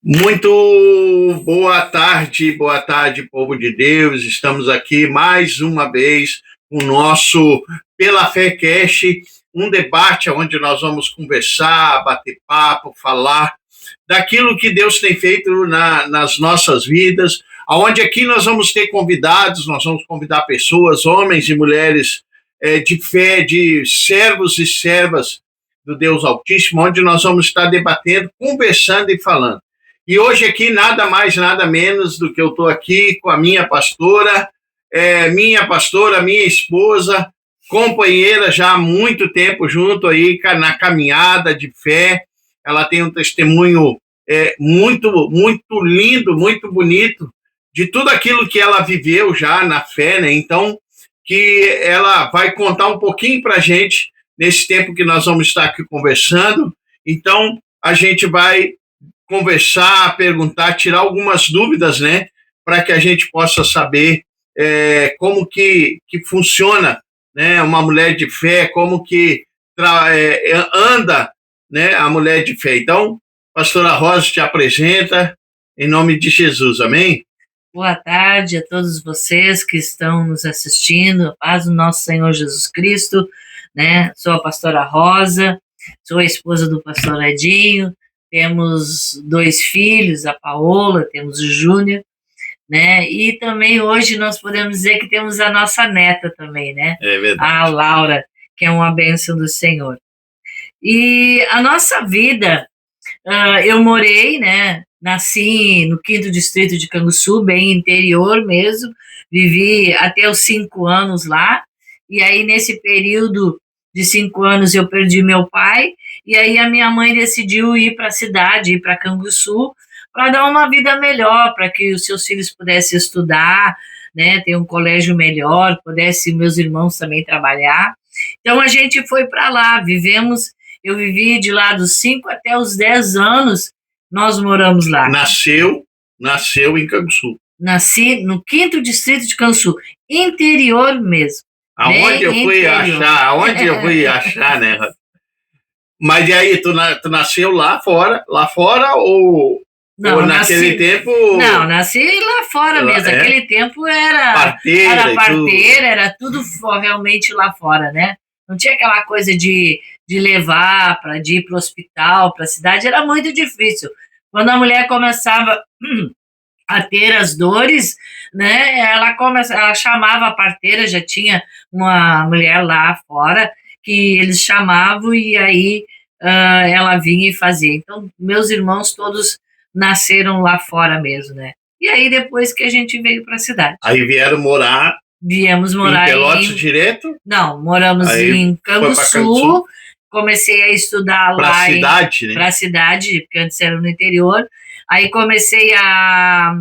Muito boa tarde, povo de Deus. Estamos aqui mais uma vez com o nosso Pela Fé Cast, um debate onde nós vamos conversar, bater papo, falar daquilo que Deus tem feito nas nossas vidas, aonde aqui nós vamos ter convidados, nós vamos convidar pessoas, homens e mulheres de fé, de servos e servas do Deus Altíssimo, onde nós vamos estar debatendo, conversando e falando. E hoje aqui, nada mais, nada menos do que eu estou aqui com a minha pastora, minha esposa, companheira já há muito tempo junto aí na caminhada de fé. Ela tem um testemunho muito, muito lindo, muito bonito de tudo aquilo que ela viveu já na fé, né? Então, que ela vai contar um pouquinho para a gente nesse tempo que nós vamos estar aqui conversando. Então, a gente vai conversar, perguntar, tirar algumas dúvidas, né, para que a gente possa saber como que funciona, né, uma mulher de fé, como que anda, né, a mulher de fé. Então, pastora Rosa te apresenta, em nome de Jesus, amém? Boa tarde a todos vocês que estão nos assistindo, a paz do nosso Senhor Jesus Cristo, né, sou a pastora Rosa, sou a esposa do pastor Edinho. Temos 2 filhos, a Paola, temos o Júnior, né? E também hoje nós podemos dizer que temos a nossa neta também, né? É verdade. A Laura, que é uma bênção do Senhor. E a nossa vida, eu morei, né? Nasci no 5º Distrito de Canguçu, bem interior mesmo, vivi até os 5 anos lá, e aí nesse período de 5 anos eu perdi meu pai, e aí a minha mãe decidiu ir para a cidade, ir para Canguçu, para dar uma vida melhor, para que os seus filhos pudessem estudar, né, ter um colégio melhor, pudessem meus irmãos também trabalhar. Então a gente foi para lá, eu vivi de lá dos 5 até os 10 anos, nós moramos lá. Nasceu em Canguçu. Nasci no 5º Distrito de Canguçu, interior mesmo. Aonde eu fui achar, né? Mas e aí, tu nasceu lá fora ou naquele tempo? Não, nasci lá fora mesmo. Aquele tempo era parteira, era tudo realmente lá fora, né? Não tinha aquela coisa de levar, de ir para o hospital, para a cidade, era muito difícil. Quando a mulher começava a ter as dores, né, ela chamava a parteira, já tinha uma mulher lá fora, que eles chamavam e aí ela vinha e fazia. Então, meus irmãos todos nasceram lá fora mesmo, né? E aí, depois que a gente veio para a cidade. Aí Viemos morar em Pelotas direto? Não, moramos em Canguçu. Comecei a estudar pra lá. Cidade, né? Para a cidade, porque antes era no interior. Aí comecei a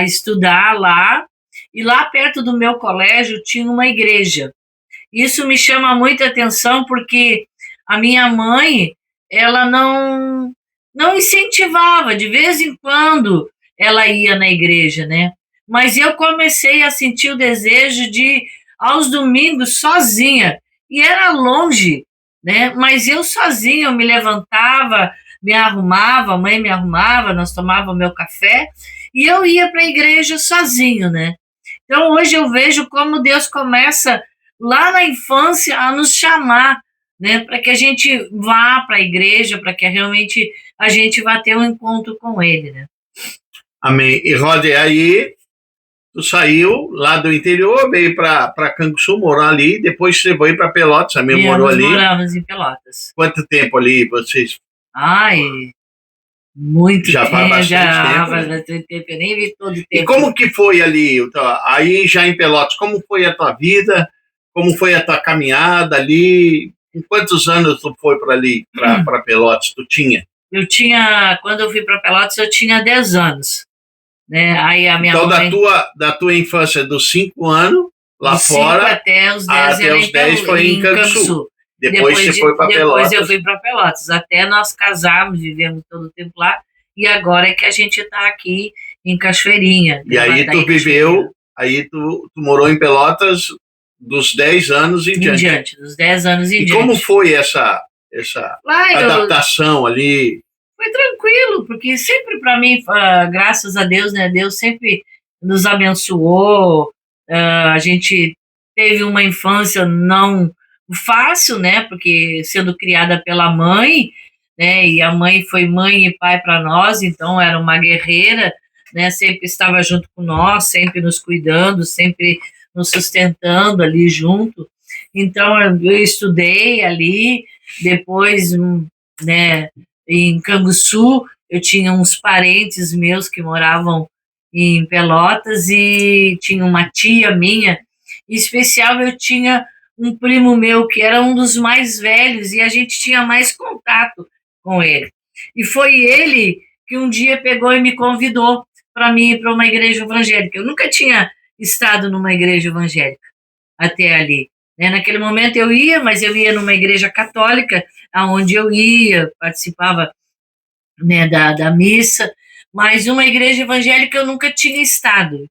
estudar lá. E lá perto do meu colégio tinha uma igreja. Isso me chama muita atenção porque a minha mãe, ela não incentivava, de vez em quando ela ia na igreja, né? Mas eu comecei a sentir o desejo de ir aos domingos sozinha, e era longe, né? Mas eu sozinha, eu me levantava, me arrumava, a mãe me arrumava, nós tomávamos meu café, e eu ia para a igreja sozinho, né? Então hoje eu vejo como Deus começa lá na infância a nos chamar, né, para que a gente vá para a igreja, para que realmente a gente vá ter um encontro com Ele, né? Amém. E Rod, aí tu saiu lá do interior, veio para Canguçu, morar ali, depois você veio para Pelotas, também morou ali. Moramos em Pelotas. Quanto tempo ali vocês? Ai, muito já tempo. Faz bastante tempo, faz bastante tempo, eu nem vi todo o tempo. E como que foi ali, aí já em Pelotas, como foi a tua vida, como foi a tua caminhada ali, com quantos anos tu foi para ali, para Pelotas, tu tinha? Quando eu fui para Pelotas, eu tinha 10 anos. Né? Aí a minha então, mãe... da tua infância, dos 5 anos, lá fora, até os 10, foi em Canguçu. Depois você foi para Pelotas. Depois eu fui para Pelotas, até nós casarmos, vivemos todo o tempo lá, e agora é que a gente está aqui em Cachoeirinha. E aí tu viveu, aí tu morou em Pelotas dos 10 anos em diante. Dos 10 anos em diante. E como foi essa adaptação ali? Foi tranquilo, porque sempre para mim, graças a Deus, né? Deus sempre nos abençoou. A gente teve uma infância não fácil, né? Porque sendo criada pela mãe, né? E a mãe foi mãe e pai para nós, então era uma guerreira, né? Sempre estava junto com nós, sempre nos cuidando, sempre nos sustentando ali junto. Então eu estudei ali, depois, né? Em Canguçu, eu tinha uns parentes meus que moravam em Pelotas e tinha uma tia minha, em especial eu tinha um primo meu que era um dos mais velhos e a gente tinha mais contato com ele. E foi ele que um dia pegou e me convidou para mim ir para uma igreja evangélica. Eu nunca tinha estado numa igreja evangélica até ali. Né? Naquele momento eu ia, mas eu ia numa igreja católica, aonde eu ia, participava, né, da missa, mas uma igreja evangélica eu nunca tinha estado.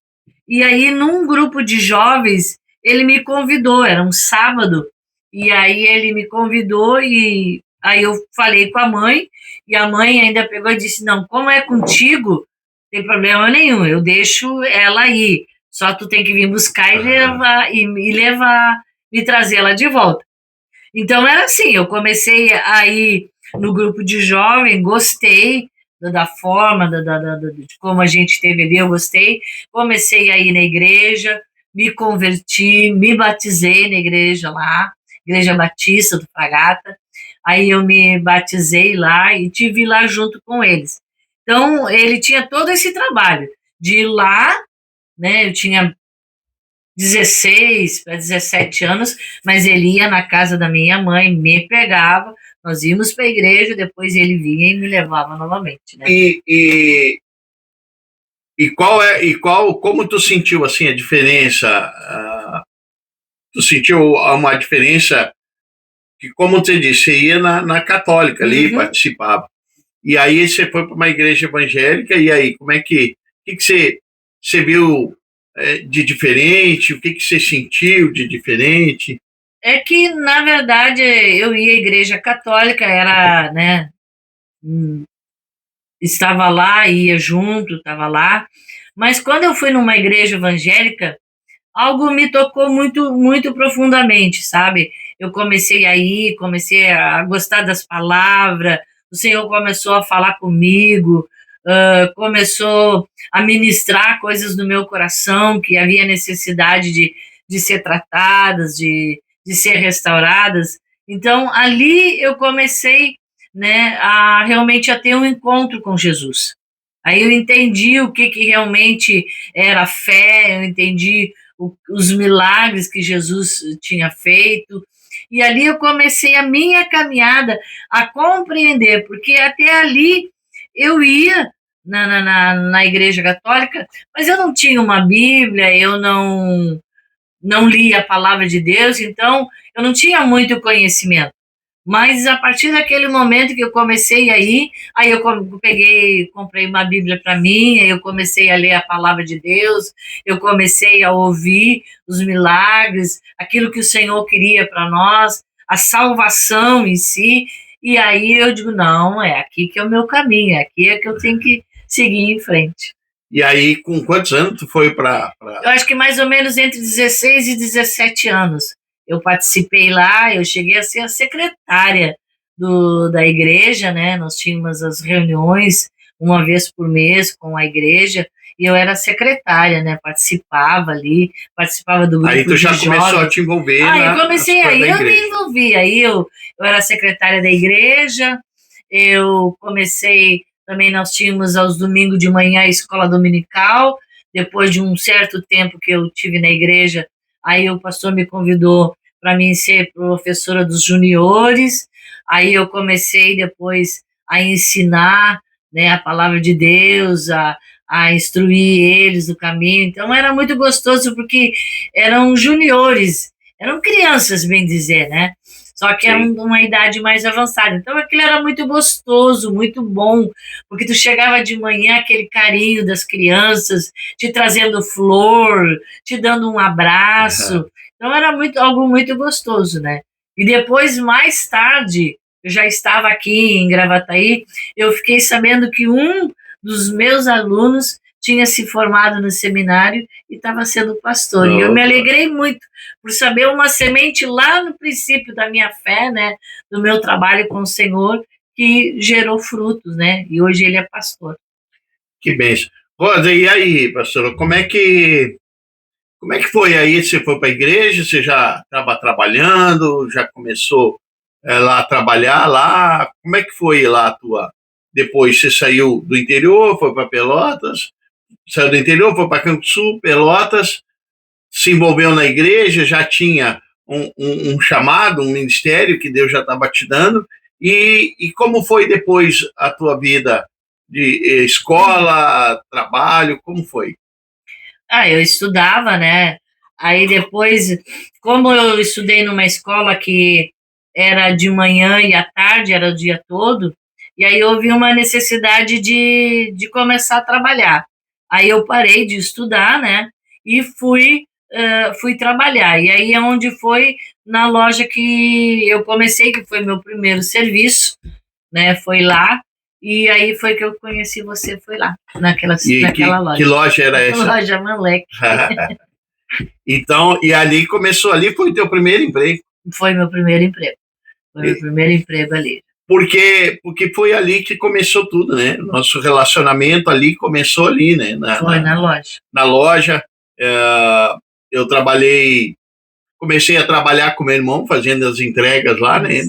E aí, num grupo de jovens, ele me convidou, era um sábado, e aí ele me convidou, e aí eu falei com a mãe, e a mãe ainda pegou e disse, não, como é contigo, não tem problema nenhum, eu deixo ela ir, só tu tem que vir buscar e trazer ela de volta. Então era assim, eu comecei a ir no grupo de jovem, gostei da forma, de como a gente teve ali, eu gostei. Comecei a ir na igreja, me converti, me batizei na igreja lá, Igreja Batista do Fragata. Aí eu me batizei lá e tive lá junto com eles. Então ele tinha todo esse trabalho de ir lá, né? Eu tinha 16 para 17 anos, mas ele ia na casa da minha mãe, me pegava, nós íamos para a igreja, depois ele vinha e me levava novamente, né? Como tu sentiu assim a diferença? Tu sentiu uma diferença que, como você disse, você ia na católica ali, participava. E aí você foi para uma igreja evangélica, e aí, como é que você viu de diferente? O que você sentiu de diferente? É que, na verdade, eu ia à igreja católica, era, né, estava lá, ia junto, estava lá, mas quando eu fui numa igreja evangélica, algo me tocou muito, muito profundamente, sabe? Eu comecei a ir, comecei a gostar das palavras, o Senhor começou a falar comigo, começou a ministrar coisas no meu coração que havia necessidade de ser tratadas, de ser restauradas. Então, ali eu comecei, né, a realmente a ter um encontro com Jesus. Aí eu entendi o que realmente era fé, eu entendi os milagres que Jesus tinha feito. E ali eu comecei a minha caminhada a compreender, porque até ali eu ia na igreja católica, mas eu não tinha uma Bíblia, eu não lia a palavra de Deus, então eu não tinha muito conhecimento. Mas a partir daquele momento que eu comecei a ir, aí eu peguei, comprei uma Bíblia para mim, aí eu comecei a ler a palavra de Deus, eu comecei a ouvir os milagres, aquilo que o Senhor queria para nós, a salvação em si, e aí eu digo, não, é aqui que é o meu caminho, é aqui é que eu tenho que seguir em frente. E aí, com quantos anos tu foi para... Eu acho que mais ou menos entre 16 e 17 anos. Eu participei lá, eu cheguei a ser a secretária da igreja, né? Nós tínhamos as reuniões uma vez por mês com a igreja, e eu era secretária, né? Participava ali, participava do grupo de jovens. Aí tu já começou jovens. a te envolver eu comecei aí, eu me envolvi, aí eu era secretária da igreja, eu comecei, também nós tínhamos aos domingos de manhã a escola dominical, depois de um certo tempo que eu tive na igreja, aí o pastor me convidou para mim ser professora dos juniores, aí eu comecei depois a ensinar, né, a palavra de Deus, a instruir eles no caminho, então era muito gostoso porque eram juniores, eram crianças, bem dizer, né? Só que era uma idade mais avançada. Então aquilo era muito gostoso, muito bom, porque tu chegava de manhã, aquele carinho das crianças, te trazendo flor, te dando um abraço. Então era algo muito gostoso, né? E depois, mais tarde, eu já estava aqui em Gravataí, eu fiquei sabendo que um dos meus alunos tinha se formado no seminário e estava sendo pastor. E eu me Opa, alegrei muito por saber uma semente lá no princípio da minha fé, né, do meu trabalho com o Senhor, que gerou frutos, né? E hoje ele é pastor. que bênção. Rosa, e aí, pastor, como é que foi aí? Você foi para a igreja? Você já estava trabalhando? Já começou lá a trabalhar lá? Como é que foi lá a tua? Depois você saiu do interior, foi para Pelotas, saiu do interior, foi para Canguçu, Pelotas, se envolveu na igreja, já tinha um chamado, um ministério que Deus já estava te dando. E como foi depois a tua vida de escola, trabalho? Como foi? Ah, eu estudava, né? Aí depois, como eu estudei numa escola que era de manhã e à tarde, era o dia todo, e aí houve uma necessidade de começar a trabalhar. Aí eu parei de estudar, né? E fui trabalhar. E aí é onde foi na loja que eu comecei, que foi meu primeiro serviço, né? Foi lá. E aí foi que eu conheci você, foi lá, E naquela que loja. loja era essa? Loja Malek. Então, e ali começou, ali foi o teu primeiro emprego. Foi meu primeiro emprego. Foi meu E- primeiro emprego ali. porque foi ali que começou tudo, né? Nosso relacionamento ali começou ali, né? Foi na loja. Na loja. Eu trabalhei, comecei a trabalhar com meu irmão, fazendo as entregas lá, né?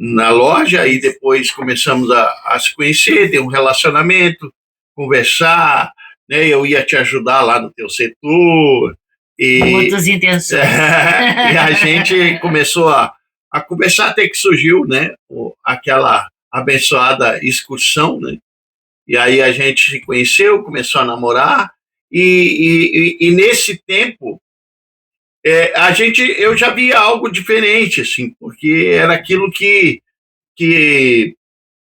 Na loja, e depois começamos a se conhecer, ter um relacionamento, conversar, né? Eu ia te ajudar lá no teu setor, Com e, muitas intenções. e a gente começou a conversar até que surgiu, né? Aquela abençoada excursão, né? E aí a gente se conheceu, começou a namorar, e nesse tempo eu já via algo diferente, assim, porque era aquilo que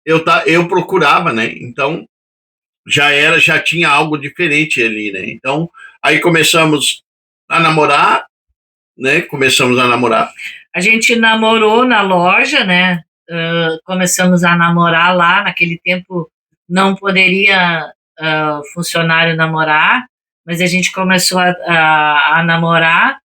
eu procurava, né? Então já tinha algo diferente ali, né? Então aí começamos a namorar, né? Começamos a namorar. A gente namorou na loja, né? Começamos a namorar lá. Naquele tempo não poderia funcionário namorar, mas a gente começou a namorar.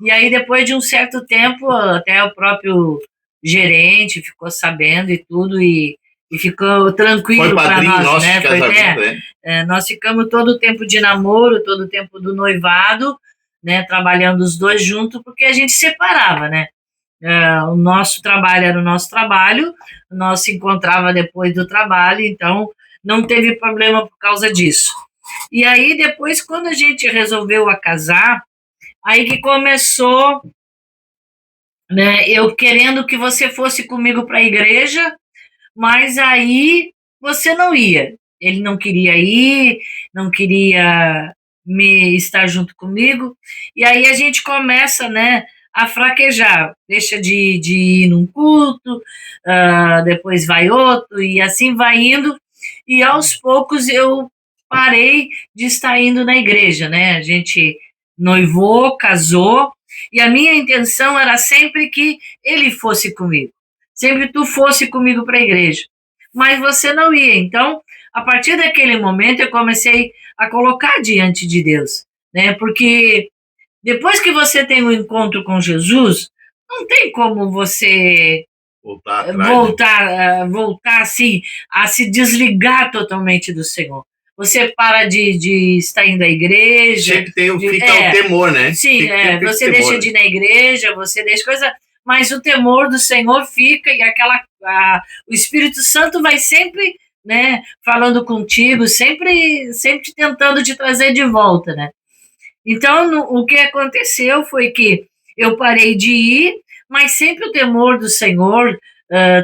E aí, depois de um certo tempo, até o próprio gerente ficou sabendo e tudo, e ficou Foi tranquilo para padrinho nós, nosso de né? casamento, né? Nós ficamos todo o tempo de namoro, todo o tempo do noivado, né? Trabalhando os dois juntos, porque a gente separava, né? O nosso trabalho era o nosso trabalho, nós se encontrava depois do trabalho, então não teve problema por causa disso. E aí, depois, quando a gente resolveu a casar, aí que começou, né, eu querendo que você fosse comigo para a igreja, mas aí você não ia. Ele não queria ir, não queria me estar junto comigo, e aí a gente começa, né, a fraquejar, deixa de ir num culto, depois vai outro, e assim vai indo, e aos poucos eu parei de estar indo na igreja, né? A gente noivou, casou, e a minha intenção era sempre que ele fosse comigo, sempre tu fosse comigo para a igreja, mas você não ia. Então, a partir daquele momento, eu comecei a colocar diante de Deus, né? Porque depois que você tem um encontro com Jesus, não tem como você Voltar atrás, né? voltar assim, a se desligar totalmente do Senhor. Você para de estar indo à igreja. Sempre fica o temor, né? Sim, você temor, deixa né? de ir na igreja, você deixa coisa, mas o temor do Senhor fica, e o Espírito Santo vai sempre, né, falando contigo, sempre tentando te trazer de volta, né? Então, o que aconteceu foi que eu parei de ir, mas sempre o temor do Senhor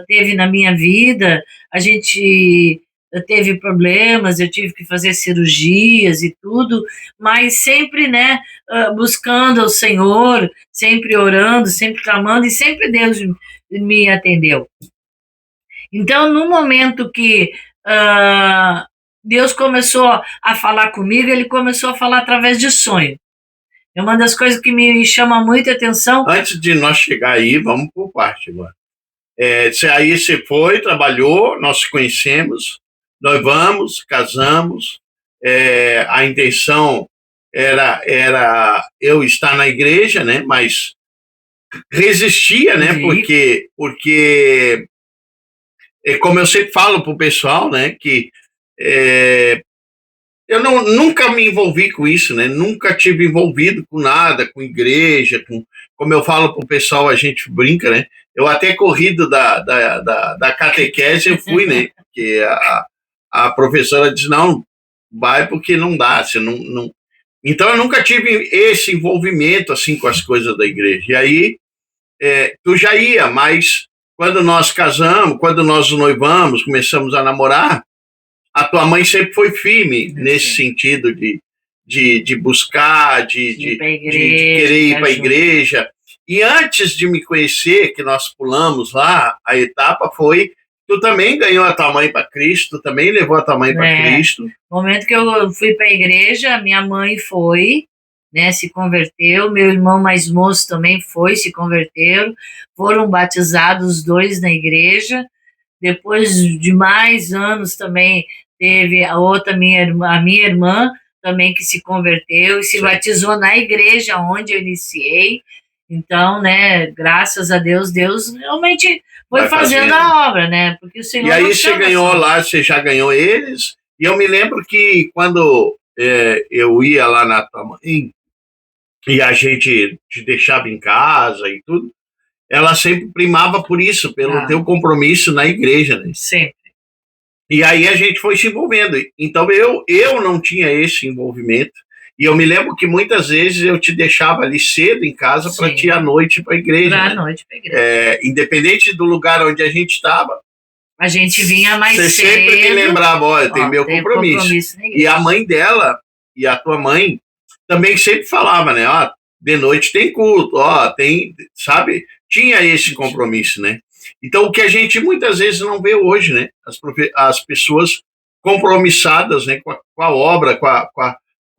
teve na minha vida. A gente teve problemas, eu tive que fazer cirurgias e tudo, mas sempre, né, buscando o Senhor, sempre orando, sempre clamando, e sempre Deus me atendeu. Então, no momento que Deus começou a falar comigo, ele começou a falar através de sonho. É uma das coisas que me chama muita atenção. Antes de nós chegar aí, vamos por parte agora. Aí você foi, trabalhou, nós se conhecemos, nós vamos, casamos, a intenção era eu estar na igreja, né? Mas resistia, né? Porque como eu sempre falo para o pessoal, né? Que eu nunca me envolvi com isso, né? Nunca tive envolvido com nada, com igreja, como eu falo para o pessoal, a gente brinca, né? Eu até corrido da catequese eu fui, né? Porque a professora disse, não, vai porque não dá, você não. Então eu nunca tive esse envolvimento assim com as coisas da igreja. E aí tu já ia, mas quando nós casamos, quando nós noivamos, começamos a namorar, a tua mãe sempre foi firme nesse sentido de buscar, de querer ir para a igreja. E antes de me conhecer, que nós pulamos lá, a etapa foi, tu também ganhou a tua mãe para Cristo, tu também levou a tua mãe para Cristo. No momento que eu fui para a igreja, minha mãe foi, né, se converteu, meu irmão mais moço também foi, se converteram, foram batizados os dois na igreja. Depois de mais anos também teve a minha irmã também que se converteu e se batizou na igreja onde eu iniciei. Então, né, graças a Deus, Deus realmente foi fazendo a obra, né? Porque o Senhor. E aí você ganhou lá, você já ganhou eles. E eu me lembro que quando eu ia lá na tua mãe e a gente te deixava em casa e tudo, ela sempre primava por isso, pelo teu compromisso na igreja, né? Sempre. E aí a gente foi se envolvendo. Então eu não tinha esse envolvimento. E eu me lembro que muitas vezes eu te deixava ali cedo em casa para te ir à noite para a igreja. Para a noite para a igreja. Independente do lugar onde a gente estava, a gente vinha mais cedo. Você sempre me lembrava, olha, tem meu compromisso. E a mãe dela e a tua mãe também sempre falava, né? Ó, de noite tem culto, ó, tem, sabe? Tinha esse compromisso, né? Então, o que a gente muitas vezes não vê hoje, né? As pessoas compromissadas, né, com a obra, com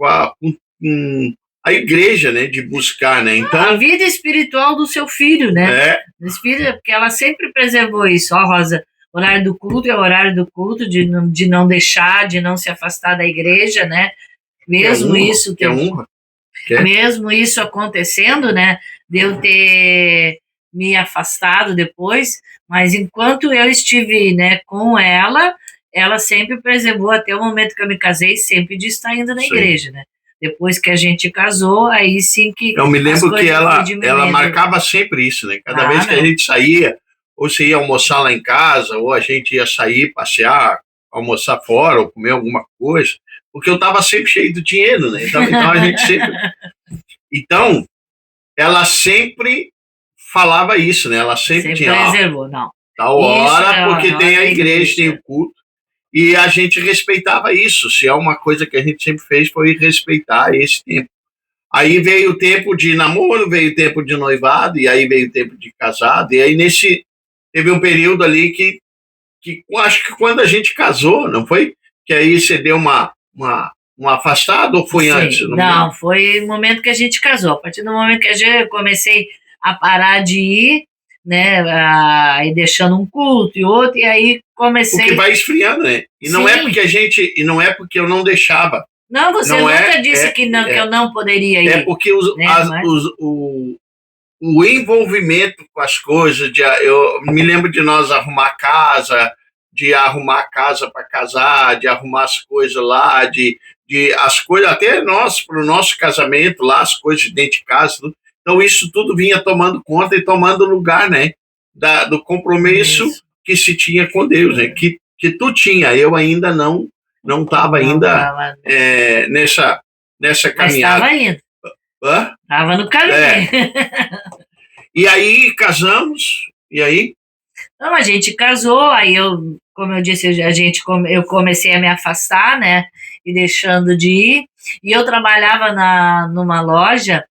a igreja, né, de buscar, né? Então, a vida espiritual do seu filho, né? Porque ela sempre preservou isso. Ó, Rosa, horário do culto é o horário do culto, de não deixar, de não se afastar da igreja, né? Mesmo isso mesmo isso acontecendo, né? De eu ter me afastado depois, mas enquanto eu estive, né, com ela sempre preservou até o momento que eu me casei, sempre de estar indo na igreja, né? Depois que a gente casou, aí sim que eu me lembro que ela marcava sempre isso, né? Cada vez que a gente saía, ou você ia almoçar lá em casa, ou a gente ia sair, passear, almoçar fora, ou comer alguma coisa, porque eu estava sempre cheio do dinheiro, né? Então a gente sempre... Então, ela sempre falava isso, né? Ela sempre tinha... preservou, não. Tal hora, porque tem a igreja, tem o culto, e a gente respeitava isso. Se é uma coisa que a gente sempre fez, foi respeitar esse tempo. Aí veio o tempo de namoro, veio o tempo de noivado, e aí veio o tempo de casado, e aí teve um período ali que acho que quando a gente casou, não foi? Que aí você deu um afastado ou foi antes? Não, foi o momento que a gente casou. A partir do momento que eu comecei a parar de ir, né, aí deixando um culto e outro, e aí comecei... Porque vai esfriando, né? E não é porque eu não deixava. Não, você nunca disse que eu não poderia ir. É porque o envolvimento com as coisas, eu me lembro de nós arrumar casa para casar, de arrumar as coisas lá, de as coisas, até para o nosso casamento lá, as coisas dentro de casa, tudo. Então isso tudo vinha tomando conta e tomando lugar, né, do compromisso que se tinha com Deus, né, que tu tinha, eu ainda não estava ainda nessa caminhada. Mas estava indo. Estava no caminho. E aí casamos, e aí? Não, a gente casou, aí como eu disse, eu comecei a me afastar, né, e deixando de ir, e eu trabalhava numa loja,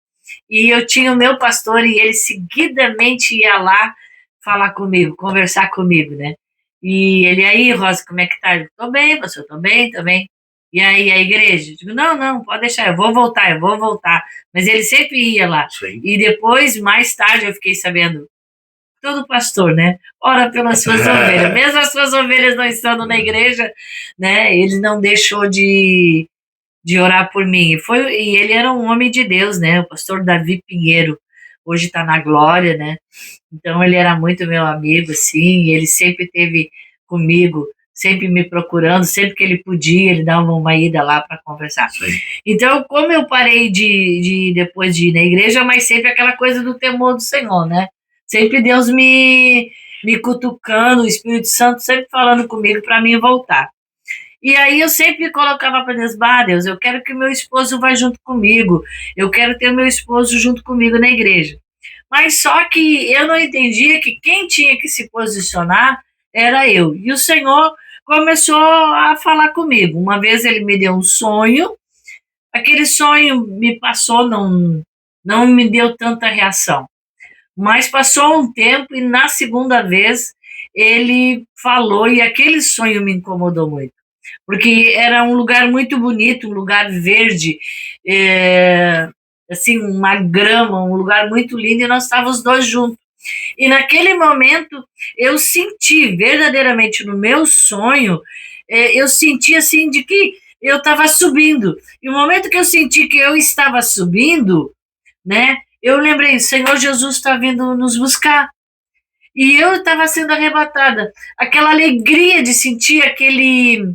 e eu tinha o meu pastor, e ele seguidamente ia lá falar comigo, conversar comigo, né, e ele, aí, Rosa, como é que tá? Eu tô bem, você, eu tô bem também. E aí, a igreja? Eu digo, não, pode deixar, eu vou voltar. Mas ele sempre ia lá. Sim. E depois, mais tarde, eu fiquei sabendo todo pastor, né? Ora pelas suas ovelhas. Mesmo as suas ovelhas não estando na igreja, né? Ele não deixou de orar por mim. E ele era um homem de Deus, né? O pastor Davi Pinheiro. Hoje está na glória, né? Então ele era muito meu amigo, assim, ele sempre esteve comigo, sempre me procurando, sempre que ele podia, ele dava uma ida lá para conversar. Sim. Então, como eu parei depois de ir na igreja, mas sempre aquela coisa do temor do Senhor, né? Sempre Deus me cutucando, o Espírito Santo sempre falando comigo para mim voltar. E aí eu sempre colocava para Deus, Deus, eu quero que meu esposo vá junto comigo, eu quero ter meu esposo junto comigo na igreja. Mas só que eu não entendia que quem tinha que se posicionar era eu. E o Senhor começou a falar comigo. Uma vez ele me deu um sonho, aquele sonho me passou, não me deu tanta reação. Mas passou um tempo e na segunda vez ele falou e aquele sonho me incomodou muito. Porque era um lugar muito bonito, um lugar verde, assim, uma grama, um lugar muito lindo, e nós estávamos os dois juntos. E naquele momento eu senti verdadeiramente no meu sonho, eu senti assim de que eu estava subindo. E no momento que eu senti que eu estava subindo, né, eu lembrei, Senhor Jesus está vindo nos buscar. E eu estava sendo arrebatada. Aquela alegria de sentir aquela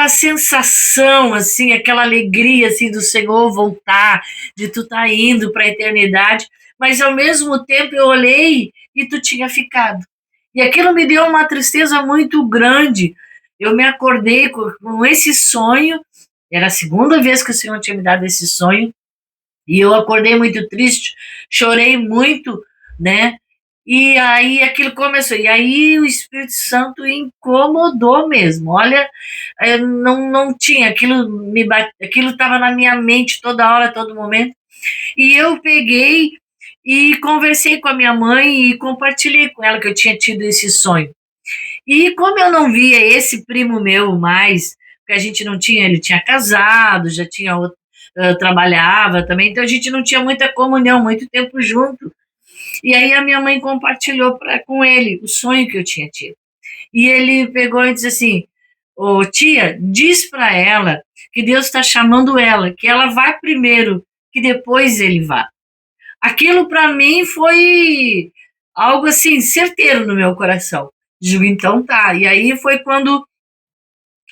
sensação, assim, aquela alegria, assim, do Senhor voltar, de tu estar indo para a eternidade, mas ao mesmo tempo eu olhei e tu tinha ficado. E aquilo me deu uma tristeza muito grande. Eu me acordei com esse sonho, era a segunda vez que o Senhor tinha me dado esse sonho, e eu acordei muito triste, chorei muito, né? E aí aquilo começou. E aí o Espírito Santo incomodou mesmo. Olha, não tinha, aquilo estava na minha mente toda hora, todo momento. E eu peguei e conversei com a minha mãe e compartilhei com ela que eu tinha tido esse sonho. E como eu não via esse primo meu mais, porque a gente não tinha, ele tinha casado, já tinha trabalhava também, então a gente não tinha muita comunhão, muito tempo junto. E aí a minha mãe compartilhou com ele o sonho que eu tinha tido. E ele pegou e disse assim, ô tia, diz para ela que Deus está chamando ela, que ela vai primeiro, que depois ele vá. Aquilo para mim foi algo assim, certeiro no meu coração. Digo, então tá. E aí foi quando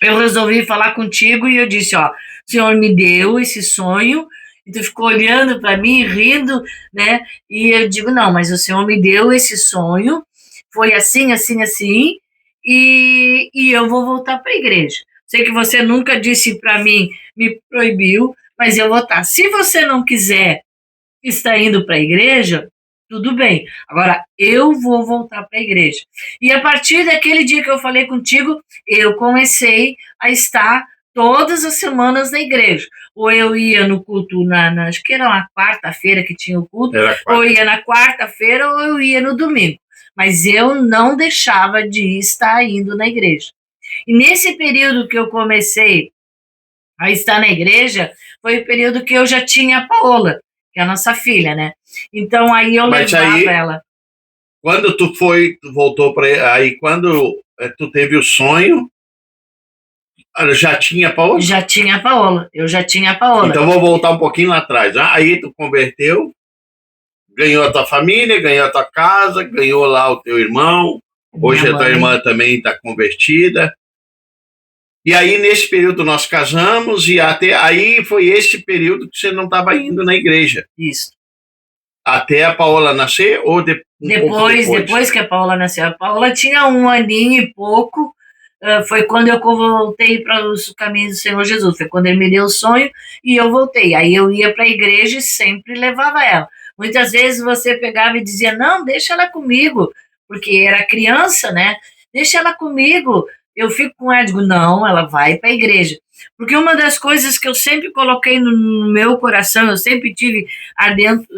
eu resolvi falar contigo e eu disse, ó, o Senhor me deu esse sonho, e tu ficou olhando para mim, rindo, né? E eu digo, não, mas o Senhor me deu esse sonho, foi assim, assim, assim, e eu vou voltar para a igreja. Sei que você nunca disse para mim, me proibiu, mas eu vou estar. Se você não quiser estar indo para a igreja, tudo bem. Agora, eu vou voltar para a igreja. E a partir daquele dia que eu falei contigo, eu comecei a estar todas as semanas na igreja. Ou eu ia no culto, acho que era uma quarta-feira que tinha o culto, ou ia na quarta-feira, ou eu ia no domingo. Mas eu não deixava de estar indo na igreja. E nesse período que eu comecei a estar na igreja, foi o período que eu já tinha a Paola, que é a nossa filha, né? Então aí eu levava ela. Quando tu voltou para aí, quando tu teve o sonho, já tinha a Paola? Já tinha a Paola, eu já tinha a Paola. Então vou voltar um pouquinho lá atrás. Aí tu converteu, ganhou a tua família, ganhou a tua casa, ganhou lá o teu irmão. Hoje a tua irmã também está convertida. E aí, nesse período, nós casamos, e até aí foi esse período que você não estava indo na igreja. Isso. Até a Paola nascer ou depois que a Paola nasceu? A Paola tinha 1 aninho e pouco, foi quando eu voltei para os caminhos do Senhor Jesus, foi quando ele me deu o sonho e eu voltei. Aí eu ia para a igreja e sempre levava ela. Muitas vezes você pegava e dizia, não, deixa ela comigo, porque era criança, né? Deixa ela comigo, eu fico com ela. Digo, não, ela vai para a igreja. Porque uma das coisas que eu sempre coloquei no meu coração, eu sempre tive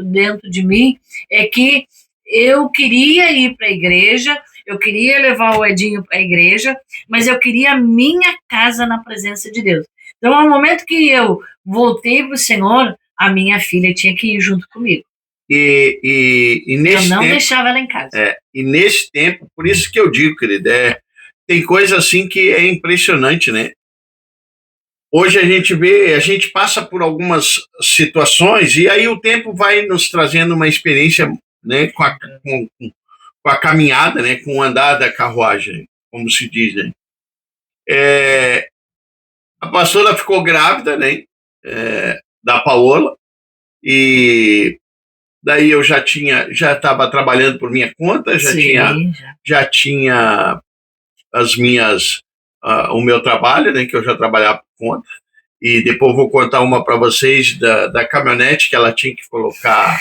dentro de mim, é que eu queria ir para a igreja, eu queria levar o Edinho para a igreja, mas eu queria a minha casa na presença de Deus. Então, ao momento que eu voltei para o Senhor, a minha filha tinha que ir junto comigo. E Eu nesse não tempo, deixava ela em casa. e nesse tempo, por isso que eu digo, querido, tem coisa assim que é impressionante, né? Hoje a gente vê, a gente passa por algumas situações e aí o tempo vai nos trazendo uma experiência, né, com a caminhada, né, com o andar da carruagem, como se diz, né? É, a pastora ficou grávida, né, da Paola, e daí eu já estava trabalhando por minha conta, Sim, já. já tinha as minhas, o meu trabalho, né, que eu já trabalhava por conta. E depois vou contar uma para vocês da caminhonete que ela tinha que colocar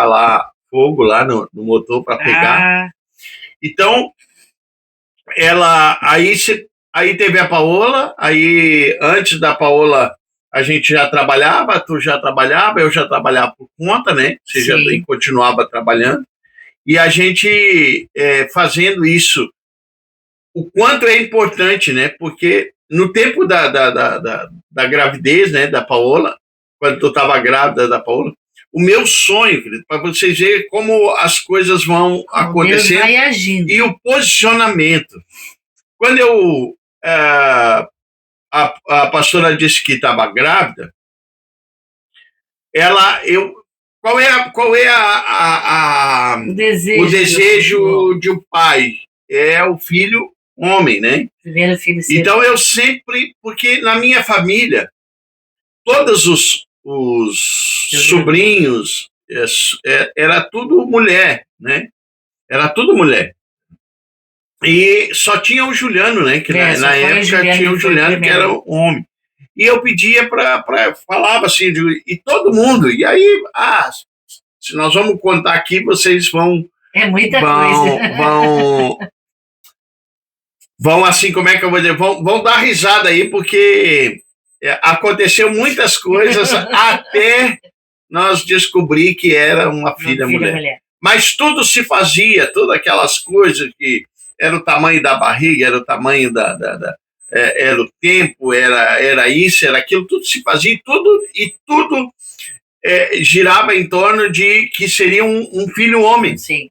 lá fogo lá no motor para pegar. Ah, Então, ela aí teve a Paola, aí antes da Paola a gente já trabalhava, tu já trabalhava, eu já trabalhava por conta, né? Você já sim. continuava trabalhando. E a gente fazendo isso, o quanto é importante, né? Porque no tempo da gravidez, né, da Paola, quando tu estava grávida da Paola, o meu sonho, para vocês verem como as coisas vão Como Deus acontecendo vai agindo. e o posicionamento. Quando eu a pastora disse que estava grávida, qual é O o desejo. desejo de um pai? É o filho homem, né? Primeiro filho seu. Então eu sempre, porque na minha família, todos os sobrinhos, era tudo mulher, né? Era tudo mulher. E só tinha o Juliano, né? Que na época tinha o Juliano que era o homem. E eu pedia falava assim, e todo mundo, e aí, se nós vamos contar aqui, vocês vão. É muita coisa. Vão assim, como é que eu vou dizer? Vão dar risada aí, porque aconteceu muitas coisas até nós descobrir que era uma filha mulher. Mas tudo se fazia, todas aquelas coisas que era o tamanho da barriga, era o tamanho era o tempo, era isso, era aquilo, tudo se fazia, e tudo girava em torno de que seria um filho homem. Sim.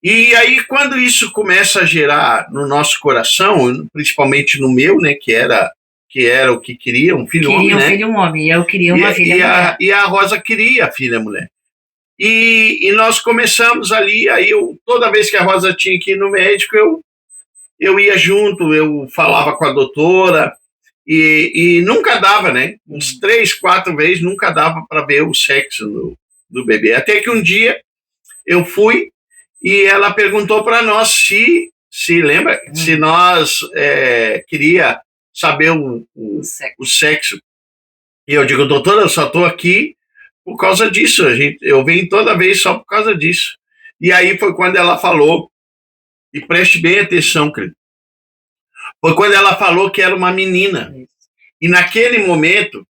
E aí, quando isso começa a gerar no nosso coração, principalmente no meu, né, que era o que queria, um filho homem, né? Queria um filho homem, e eu queria uma filha mulher. E a Rosa queria a filha mulher. E nós começamos ali, aí toda vez que a Rosa tinha que ir no médico, eu ia junto, eu falava com a doutora, e nunca dava, né? Uns 3, 4 vezes, nunca dava para ver o sexo do bebê. Até que um dia eu fui, e ela perguntou para nós se lembra, se nós queria saber o sexo. E eu digo, doutora, eu só estou aqui por causa disso. Eu venho toda vez só por causa disso. E aí foi quando ela falou, e preste bem atenção, querido. Foi quando ela falou que era uma menina. E naquele momento,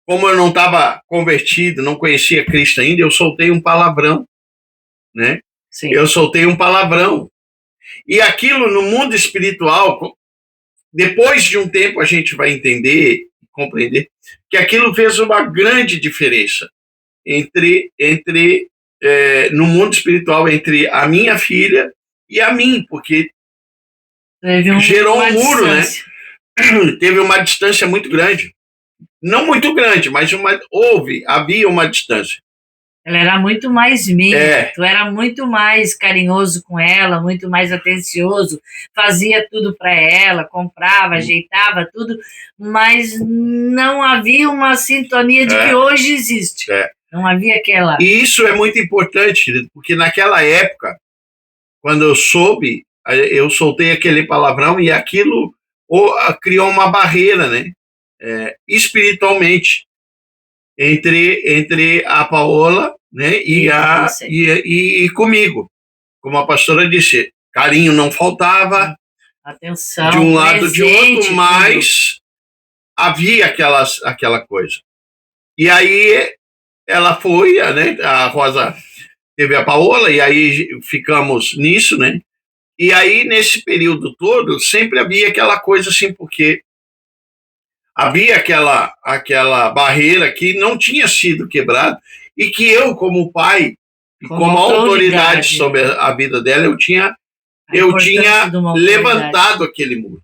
como eu não estava convertido, não conhecia Cristo ainda, eu soltei um palavrão, né? Sim. Eu soltei um palavrão. E aquilo no mundo espiritual, depois de um tempo a gente vai entender, compreender, que aquilo fez uma grande diferença no mundo espiritual, entre a minha filha e a mim, porque gerou um muro, né? Teve uma distância muito grande. Não muito grande, mas havia uma distância. Ela era muito mais minha, tu era muito mais carinhoso com ela, muito mais atencioso, fazia tudo para ela, comprava, ajeitava tudo, mas não havia uma sintonia de que hoje existe. Não havia aquela... E isso é muito importante, porque naquela época, quando eu soube, eu soltei aquele palavrão e aquilo criou uma barreira, né? Espiritualmente, entre a Paola, né, e comigo. Como a pastora disse, carinho não faltava, atenção, de um lado de outro, mas havia aquela coisa. E aí ela foi, né, a Rosa teve a Paola, e aí ficamos nisso, né? E aí, nesse período todo, sempre havia aquela coisa assim, porque havia aquela barreira que não tinha sido quebrada, e que eu, como pai, como autoridade sobre a vida dela, eu tinha levantado aquele muro,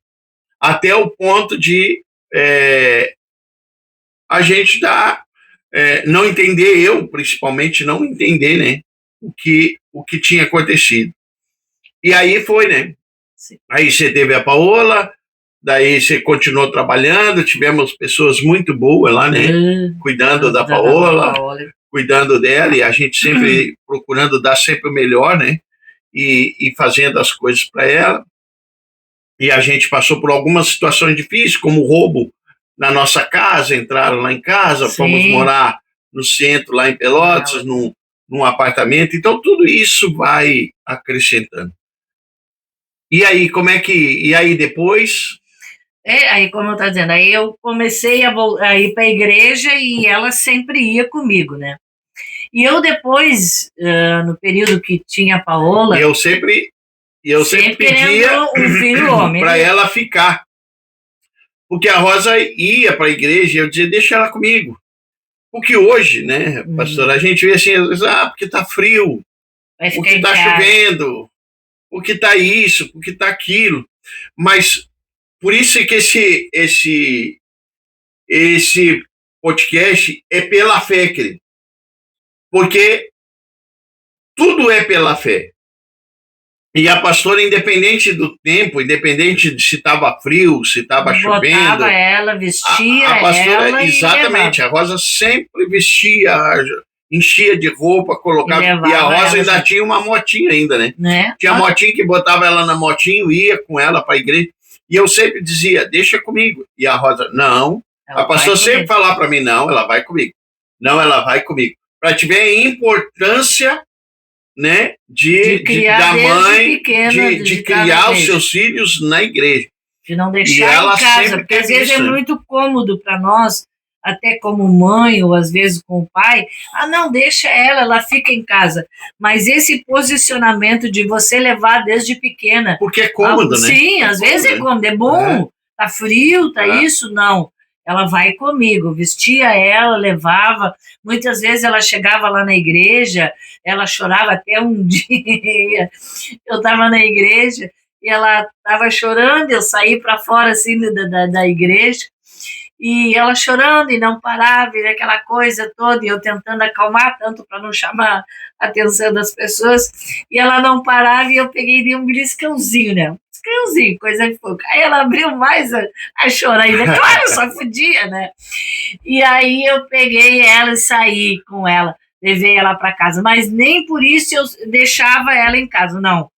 até o ponto de a gente não entender, eu principalmente não entender, né, o que tinha acontecido. E aí foi, né? Sim. Aí você teve a Paola, daí você continuou trabalhando, tivemos pessoas muito boas lá, né? Cuidando da Paola, cuidando dela, e a gente sempre procurando dar sempre o melhor, né? E fazendo as coisas para ela. E a gente passou por algumas situações difíceis, como roubo na nossa casa, entraram lá em casa, sim, fomos morar no centro, lá em Pelotas, num apartamento. Então, tudo isso vai acrescentando. E aí, e aí depois? Aí como eu estou dizendo, aí eu comecei a ir para a igreja e ela sempre ia comigo, né? E eu depois, no período que tinha a Paola... Eu sempre pedia um filho homem para ela ficar. Porque a Rosa ia para a igreja e eu dizia, deixa ela comigo. Porque hoje, né, pastor, a gente vê assim, porque está frio, porque está chovendo, porque está isso, porque está aquilo. Mas por isso é que esse podcast é pela fé, querido. Porque tudo é pela fé. E a pastora, independente do tempo, independente de se estava frio, se estava chovendo... Botava ela, vestia a pastora, ela exatamente, a Rosa sempre vestia, enchia de roupa, colocava... E a Rosa ainda tinha uma motinha ainda, né? Tinha motinha que botava ela na motinha, ia com ela para a igreja. E eu sempre dizia, deixa comigo. E a Rosa, não. A pastora sempre falava para mim, não, ela vai comigo. Não, ela vai comigo. Para te ver a importância... né, da mãe, de criar os seus filhos na igreja. De não deixar em casa, porque às vezes é muito cômodo para nós, até como mãe, ou às vezes com o pai, não, deixa ela fica em casa. Mas esse posicionamento de você levar desde pequena... Porque é cômodo, né? Sim, às vezes é cômodo, é bom, tá frio, tá isso, não. Ela vai comigo, vestia ela, levava, muitas vezes ela chegava lá na igreja, ela chorava até um dia, eu estava na igreja e ela estava chorando, eu saí para fora assim da igreja, e ela chorando e não parava, e aquela coisa toda, e eu tentando acalmar, tanto para não chamar a atenção das pessoas, e ela não parava, e eu peguei e dei um beliscãozinho, né? Beliscãozinho, coisa de pouco. Aí ela abriu mais a chorar ainda, claro, só podia, né? E aí eu peguei ela e saí com ela, levei ela para casa, mas nem por isso eu deixava ela em casa, não.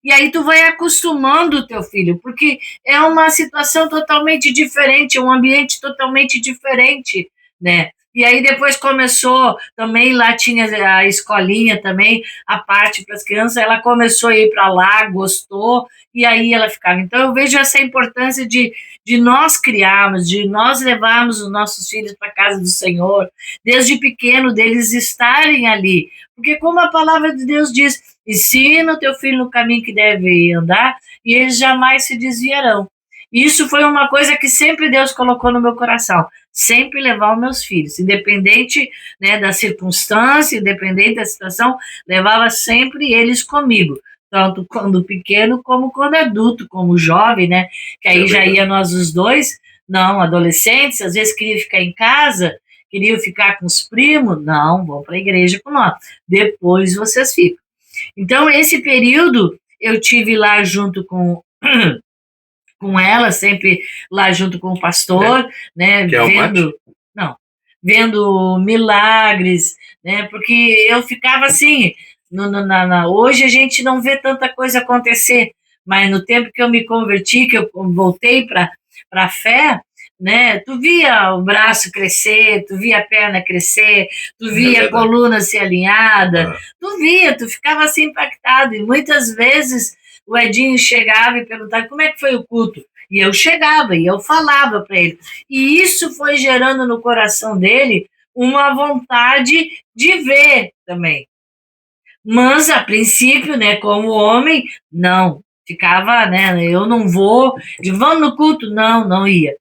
E aí tu vai acostumando o teu filho, porque é uma situação totalmente diferente, um ambiente totalmente diferente, né? E aí depois começou, também lá tinha a escolinha também, a parte para as crianças, ela começou a ir para lá, gostou, e aí ela ficava. Então eu vejo essa importância de nós criarmos, de nós levarmos os nossos filhos para a casa do Senhor, desde pequeno, deles estarem ali. Porque como a palavra de Deus diz, ensina o teu filho no caminho que deve andar e eles jamais se desviarão. Isso foi uma coisa que sempre Deus colocou no meu coração, sempre levar os meus filhos, independente, né, da circunstância, independente da situação, levava sempre eles comigo, tanto quando pequeno como quando adulto, como jovem, né, que aí já ia nós os dois, não, adolescentes, às vezes queriam ficar em casa, queriam ficar com os primos, não, vão para a igreja com nós, depois vocês ficam. Então, esse período, eu tive lá junto com ela, sempre lá junto com o pastor, né, vendo milagres, né, porque eu ficava assim, hoje a gente não vê tanta coisa acontecer, mas no tempo que eu me converti, que eu voltei para a fé, né, tu via o braço crescer, tu via a perna crescer, tu via a coluna ser alinhada, tu ficava assim impactado, e muitas vezes o Edinho chegava e perguntava como é que foi o culto, e eu chegava, e eu falava para ele, e isso foi gerando no coração dele uma vontade de ver também, mas a princípio, né, como homem, não, ficava, né, eu não vou, vamos no culto? Não ia.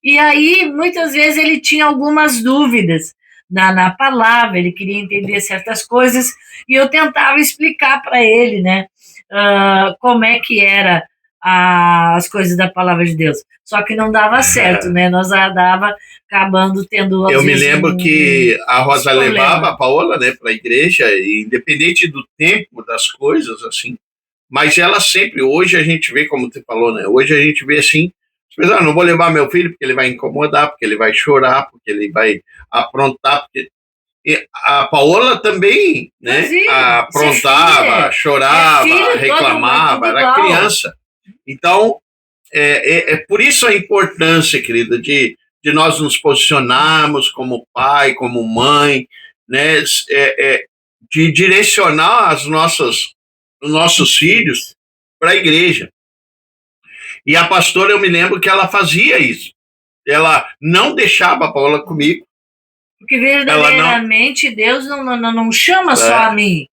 E aí, muitas vezes, ele tinha algumas dúvidas, na palavra, ele queria entender certas coisas, e eu tentava explicar para ele, né, como é que era as coisas da palavra de Deus. Só que não dava certo, né? Nós dava acabando tendo, às Eu me vezes, lembro que a Rosa levava problema. a Paola, né, para a igreja, e independente do tempo das coisas, assim, mas ela sempre, hoje a gente vê, como você falou, né, hoje a gente vê assim, não vou levar meu filho porque ele vai incomodar, porque ele vai chorar, porque ele vai aprontar, porque e a Paola também, né, Fazia. Isso é aprontava, filha. É chorava, filho, todo mundo, é tudo reclamava, era igual. criança. Então, é por isso a importância, querida, de nós nos posicionarmos como pai, como mãe, né, de direcionar os nossos filhos para a igreja. E a pastora, eu me lembro que ela fazia isso. Ela não deixava a Paola comigo. Porque Ela não. verdadeiramente Deus não chama só a É, mim.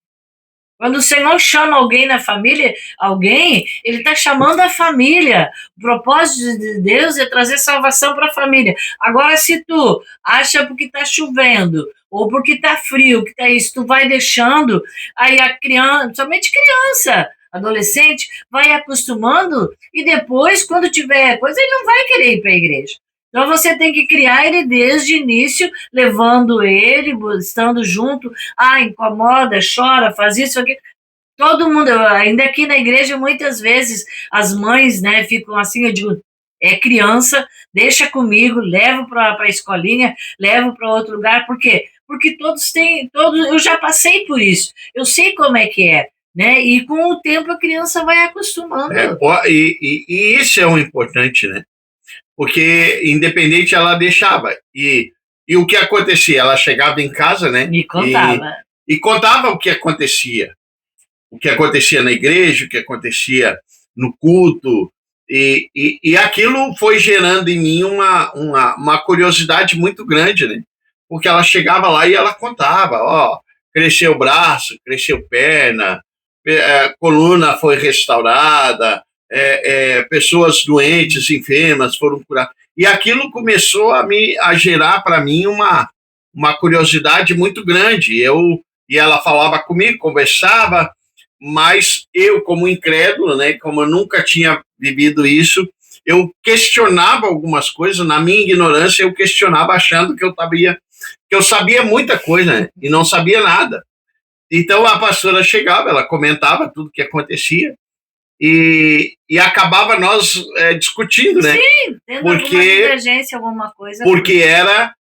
Quando o Senhor chama alguém na família, Ele está chamando a família. O propósito de Deus é trazer salvação para a família. Agora, se tu acha porque está chovendo, ou porque está frio, que está isso, tu vai deixando, aí a criança, somente criança, adolescente, vai acostumando, e depois, quando tiver coisa, ele não vai querer ir para a igreja. Então você tem que criar ele desde o início, levando ele, estando junto. Ah, incomoda, chora, faz isso, aqui. Todo mundo, ainda aqui na igreja, muitas vezes as mães, né, ficam assim, eu digo, é criança, deixa comigo, levo para a escolinha, levo para outro lugar, por quê? Porque eu já passei por isso, eu sei como é que é, né, e com o tempo a criança vai acostumando. e isso é o importante, né? Porque independente ela deixava. E o que acontecia? Ela chegava em casa, né? Me contava. E contava o que acontecia na igreja, o que acontecia no culto, e aquilo foi gerando em mim uma curiosidade muito grande, né? Porque ela chegava lá e ela contava, ó, cresceu o braço, cresceu perna, coluna foi restaurada, pessoas doentes, enfermas foram curadas. E aquilo começou a gerar para mim uma curiosidade muito grande. E ela falava comigo, conversava, mas eu, como incrédulo, né, como eu nunca tinha vivido isso, eu questionava algumas coisas, na minha ignorância, eu questionava achando que eu sabia muita coisa, né, e não sabia nada. Então a pastora chegava, ela comentava tudo que acontecia, e acabava nós discutindo, né? Sim, tendo alguma divergência, alguma coisa. Porque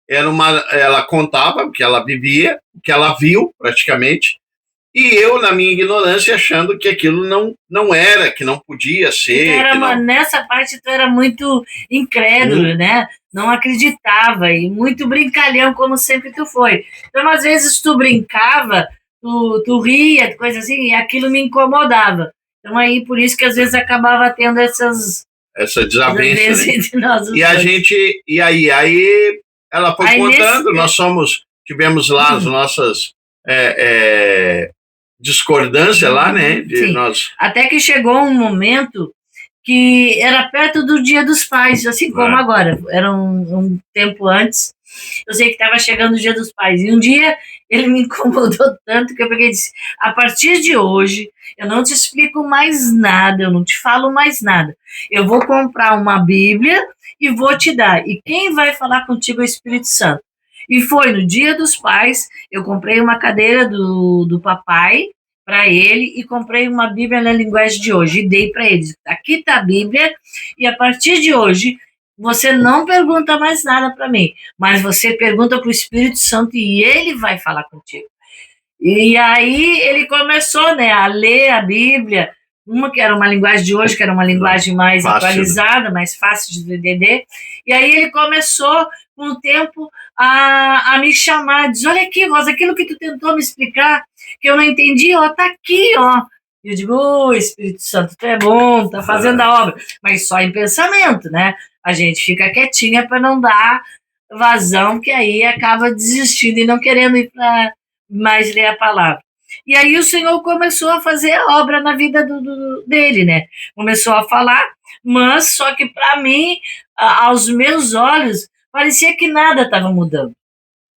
ela contava o que ela vivia, o que ela viu praticamente, e eu, na minha ignorância, achando que aquilo não era, que não podia ser. Nessa parte tu era muito incrédulo, né? Não acreditava e muito brincalhão, como sempre tu foi. Então, às vezes, tu brincava, tu ria, coisa assim, e aquilo me incomodava. Então, aí, por isso que às vezes acabava tendo essa desavença, né? entre nós os E a dois. gente, aí ela foi Aí, contando, tivemos lá as nossas discordâncias lá, né? Sim. Até que chegou um momento que era perto do Dia dos Pais, assim como agora, era um tempo antes. Eu sei que estava chegando o Dia dos Pais. E um dia ele me incomodou tanto que eu peguei e disse: a partir de hoje, eu não te explico mais nada, eu não te falo mais nada. Eu vou comprar uma Bíblia e vou te dar. E quem vai falar contigo é o Espírito Santo. E foi no Dia dos Pais, eu comprei uma cadeira do papai para ele e comprei uma Bíblia na linguagem de hoje e dei para ele. Aqui está a Bíblia e a partir de hoje você não pergunta mais nada para mim, mas você pergunta para o Espírito Santo e ele vai falar contigo. E aí ele começou, né, a ler a Bíblia, uma que era uma linguagem de hoje, que era uma linguagem mais Fácil, atualizada, mais fácil de entender. E aí ele começou, com o tempo, a me chamar, diz, olha aqui, Rosa, aquilo que tu tentou me explicar, que eu não entendi, ó, tá aqui, ó. E eu digo, ô, Espírito Santo, tu é bom, tá fazendo a obra, mas só em pensamento, né? A gente fica quietinha para não dar vazão, que aí acaba desistindo e não querendo ir para mais ler a palavra. E aí o Senhor começou a fazer a obra na vida dele, né? Começou a falar, mas só que para mim, aos meus olhos, parecia que nada estava mudando.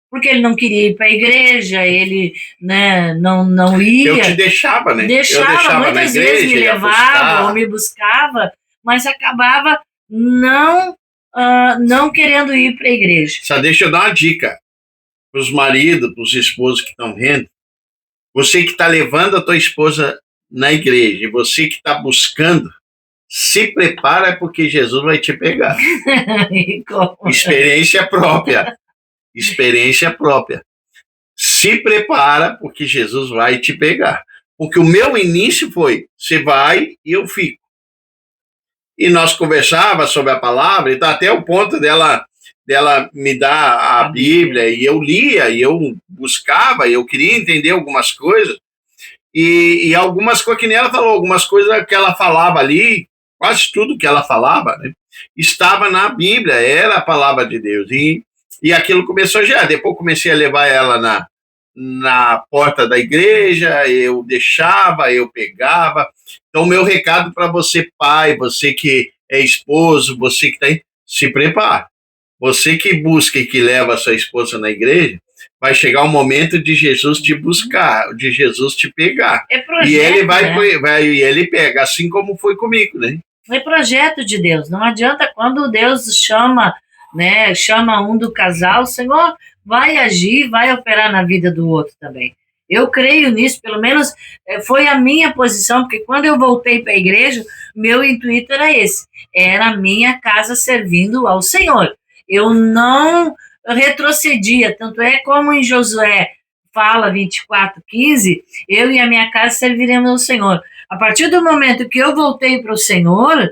porque ele não queria ir para a igreja, ele, né, não ia. Eu te deixava, né? Deixava, muitas vezes me levava ou me buscava, mas acabava não querendo ir para a igreja. Só deixa eu dar uma dica para os maridos, para os esposos que estão vendo. Você que está levando a tua esposa na igreja e você que está buscando, se prepara porque Jesus vai te pegar. Experiência própria. Experiência própria. Se prepara porque Jesus vai te pegar. Porque o meu início foi, você vai e eu fico. E nós conversávamos sobre a palavra, e até o ponto dela me dar a Bíblia, e eu lia, e eu buscava, e eu queria entender algumas coisas, e algumas coisas, que nem ela falou, algumas coisas que ela falava ali, quase tudo que ela falava, né, estava na Bíblia, era a palavra de Deus, e aquilo começou a gerar. Depois comecei a levar ela na porta da igreja, eu deixava, eu pegava. Então, meu recado para você, pai, você que é esposo, você que está aí, se prepare. Você que busca e que leva a sua esposa na igreja, vai chegar o momento de Jesus te buscar, de Jesus te pegar. É projeto, e ele né? Ele pega, assim como foi comigo, né? É projeto de Deus. Não adianta quando Deus chama, né, chama um do casal, o Senhor vai agir, vai operar na vida do outro também. Eu creio nisso, pelo menos foi a minha posição, porque quando eu voltei para a igreja, meu intuito era esse, era a minha casa servindo ao Senhor. Eu não retrocedia, tanto é como em Josué fala 24:15, eu e a minha casa serviremos ao Senhor. A partir do momento que eu voltei para o Senhor,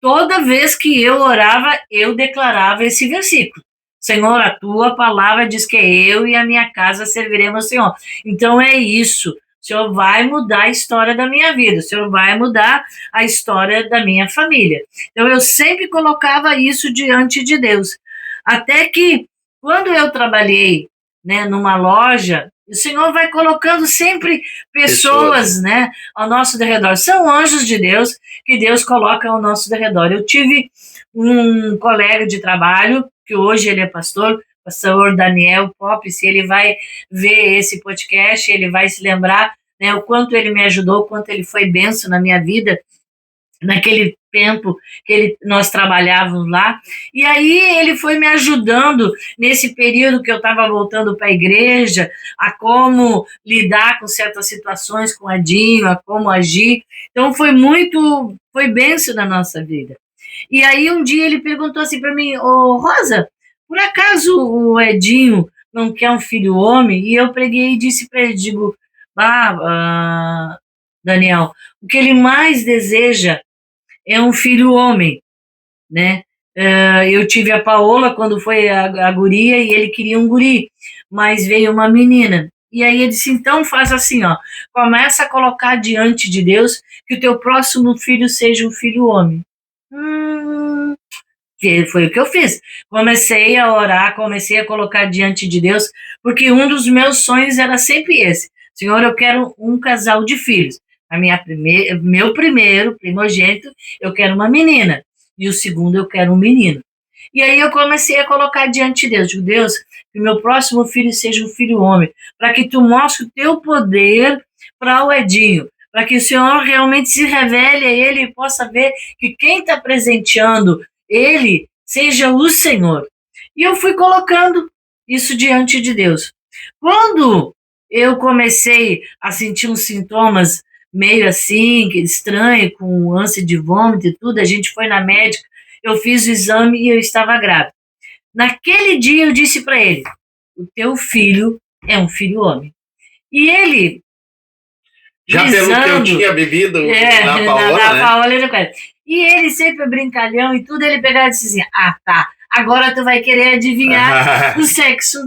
toda vez que eu orava, eu declarava esse versículo. Senhor, a tua palavra diz que eu e a minha casa serviremos ao Senhor. Então é isso. O Senhor vai mudar a história da minha vida. O Senhor vai mudar a história da minha família. Então eu sempre colocava isso diante de Deus. Até que, quando eu trabalhei, né, numa loja, o Senhor vai colocando sempre pessoas, né, ao nosso derredor. São anjos de Deus que Deus coloca ao nosso derredor. Eu tive um colega de trabalho, que hoje ele é pastor Daniel Popes, e ele vai ver esse podcast, ele vai se lembrar, né, o quanto ele me ajudou, o quanto ele foi bênção na minha vida, naquele tempo que nós trabalhávamos lá, e aí ele foi me ajudando nesse período que eu estava voltando para a igreja, a como lidar com certas situações com o Edinho, a como agir. Então foi bênção na nossa vida. E aí um dia ele perguntou assim para mim: ô Rosa, por acaso o Edinho não quer um filho homem? E eu preguei e disse para ele, digo, Daniel, o que ele mais deseja é um filho homem, né? Eu tive a Paola quando foi a guria e ele queria um guri, mas veio uma menina. E aí ele disse, então faz assim, ó, começa a colocar diante de Deus que o teu próximo filho seja um filho homem. Que foi o que eu fiz. Comecei a orar, comecei a colocar diante de Deus, porque um dos meus sonhos era sempre esse. Senhor, eu quero um casal de filhos. Meu primeiro primogênito, eu quero uma menina. E o segundo, eu quero um menino. E aí eu comecei a colocar diante de Deus. Digo, Deus, que o meu próximo filho seja um filho homem, para que tu mostre o teu poder para o Edinho, para que o Senhor realmente se revele a ele e possa ver que quem está presenteando ele seja o Senhor. E eu fui colocando isso diante de Deus. Quando eu comecei a sentir uns sintomas meio assim, estranho, com ânsia de vômito e tudo, a gente foi na médica, eu fiz o exame e eu estava grávida. Naquele dia eu disse para ele, o teu filho é um filho homem. E ele... Já pelo que eu tinha vivido na Paola, né? E ele sempre brincalhão e tudo, ele pegava e disse assim, tá, agora tu vai querer adivinhar o sexo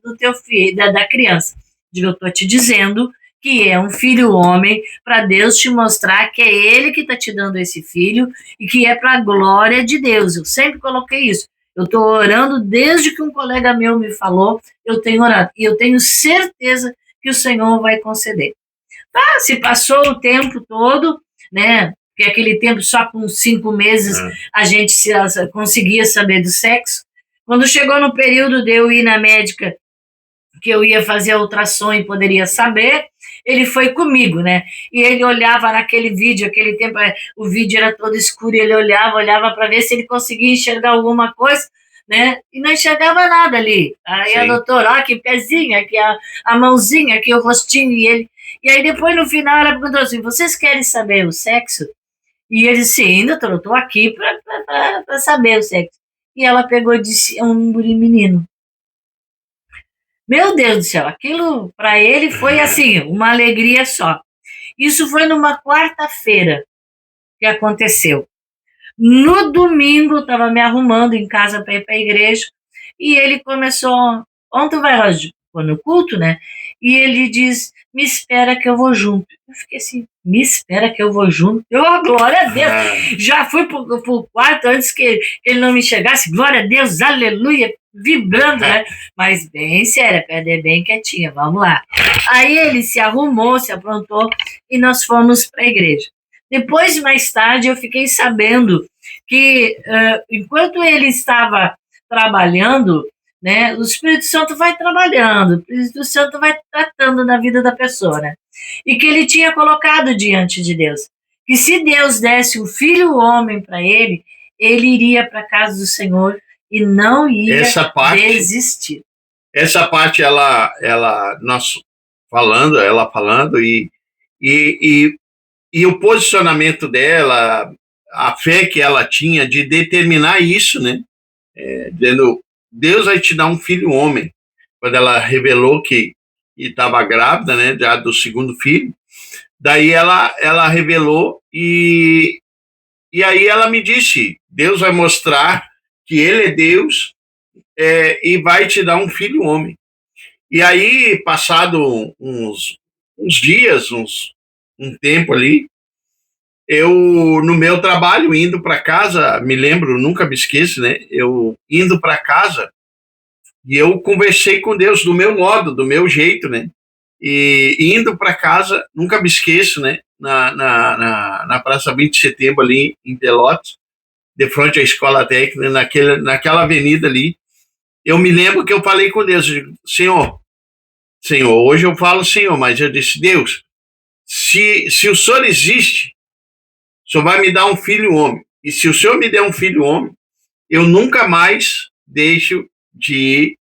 do teu filho, da criança. Eu estou te dizendo que é um filho homem, para Deus te mostrar que é ele que está te dando esse filho e que é para a glória de Deus. Eu sempre coloquei isso. Eu estou orando desde que um colega meu me falou, eu tenho orado. E eu tenho certeza que o Senhor vai conceder. Tá, se passou o tempo todo, né? Porque aquele tempo só com 5 meses a gente conseguia saber do sexo. Quando chegou no período de eu ir na médica, que eu ia fazer a ultrassom e poderia saber, ele foi comigo, né? E ele olhava naquele vídeo, aquele tempo o vídeo era todo escuro, e ele olhava para ver se ele conseguia enxergar alguma coisa, né? E não enxergava nada ali. Aí a Sim. doutora, aqui o pezinho, aqui a mãozinha, aqui o rostinho, e aí depois no final ela perguntou assim: vocês querem saber o sexo? E ele disse: sim, doutor, eu estou aqui para saber o sexo. E ela pegou e disse: é um guri menino. Meu Deus do céu, aquilo para ele foi assim, uma alegria só. Isso foi numa quarta-feira que aconteceu. No domingo, eu estava me arrumando em casa para ir para a igreja e ele começou: onde tu vai hoje? Foi no culto, né? E ele diz: me espera que eu vou junto. Eu fiquei assim: me espera que eu vou junto. Eu, glória a Deus. Já fui pro quarto antes que ele não me chegasse. Glória a Deus, aleluia, vibrando, né? Mas bem séria, bem quietinha, vamos lá. Aí ele se arrumou, se aprontou e nós fomos para a igreja. Depois, mais tarde, eu fiquei sabendo que enquanto ele estava trabalhando, né, o Espírito Santo vai trabalhando, o Espírito Santo vai tratando na vida da pessoa, né? E que ele tinha colocado diante de Deus, que se Deus desse um filho homem para ele, ele iria para a casa do Senhor e não ia desistir. Essa parte ela falando e o posicionamento dela, a fé que ela tinha de determinar isso, né? Dizendo: Deus vai te dar um filho homem. Quando ela revelou que estava grávida, né, já do segundo filho, daí ela revelou e aí ela me disse: Deus vai mostrar que Ele é Deus e vai te dar um filho homem. E aí, passado uns dias, um tempo ali, eu, no meu trabalho, indo para casa, me lembro, nunca me esqueço, né? Eu indo para casa e eu conversei com Deus do meu modo, do meu jeito, né? E indo para casa, nunca me esqueço, né? Na Praça 20 de Setembro, ali em Pelotas, de frente à Escola Técnica, naquela avenida ali, eu me lembro que eu falei com Deus: eu digo: Senhor, hoje eu falo Senhor, mas eu disse: Deus, se o Senhor existe, o Senhor vai me dar um filho homem. E se o Senhor me der um filho homem, eu nunca mais deixo de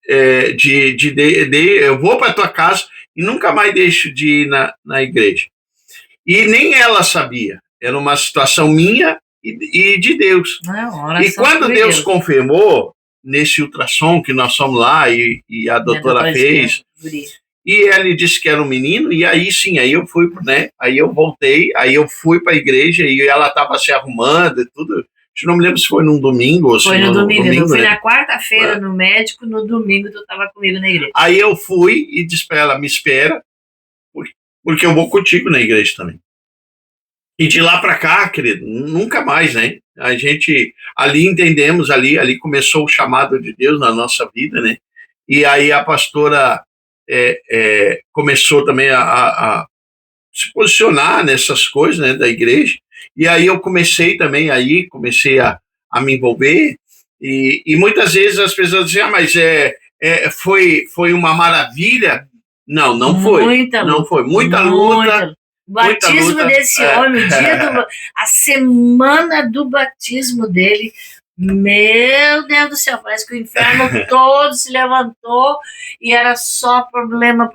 eu vou para a tua casa e nunca mais deixo de ir na igreja. E nem ela sabia. Era uma situação minha e de Deus. E quando Deus confirmou, nesse ultrassom que nós fomos lá e a doutora fez, e ele disse que era um menino, e aí sim, aí eu fui, né? Aí eu voltei, aí eu fui para a igreja e ela estava se arrumando e tudo. Eu não me lembro se foi num domingo ou se foi no domingo. Eu fui, né, na quarta-feira no médico, no domingo tu estava comigo na igreja. Aí eu fui e disse para ela: me espera, porque eu vou contigo na igreja também. E de lá para cá, querido, nunca mais, né? A gente ali entendemos, ali começou o chamado de Deus na nossa vida, né? E aí a pastora começou também a se posicionar nessas coisas, né, da igreja. E aí eu comecei também comecei a me envolver e muitas vezes as pessoas diziam: mas foi uma maravilha. Não foi. Não foi. Muita luta. O batismo desse homem, o dia a semana do batismo dele, meu Deus do céu, parece que o inferno todo se levantou e era só problema.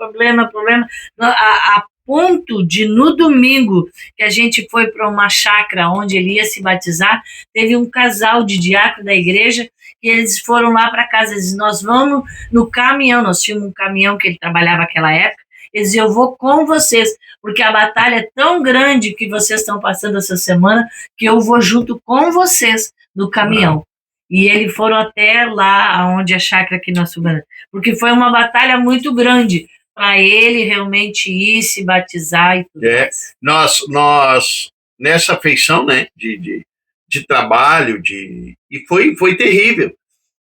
A ponto de, no domingo, que a gente foi para uma chácara onde ele ia se batizar, teve um casal de diácono da igreja e eles foram lá para casa. Eles diziam: nós vamos no caminhão, nós tínhamos um caminhão que ele trabalhava naquela época. Eles diziam: eu vou com vocês, porque a batalha é tão grande que vocês estão passando essa semana, que eu vou junto com vocês no caminhão. E eles foram até lá, onde a chácara que nós fomos, porque foi uma batalha muito grande para ele realmente ir se batizar e tudo mais. Nós nessa feição, né, de trabalho, e foi terrível,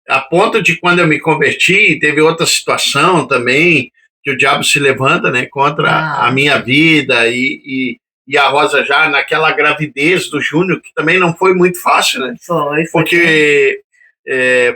a ponto de, quando eu me converti, teve outra situação também, que o diabo se levanta, né, contra a minha vida, e a Rosa já naquela gravidez do Júnior, que também não foi muito fácil, né? Foi. Porque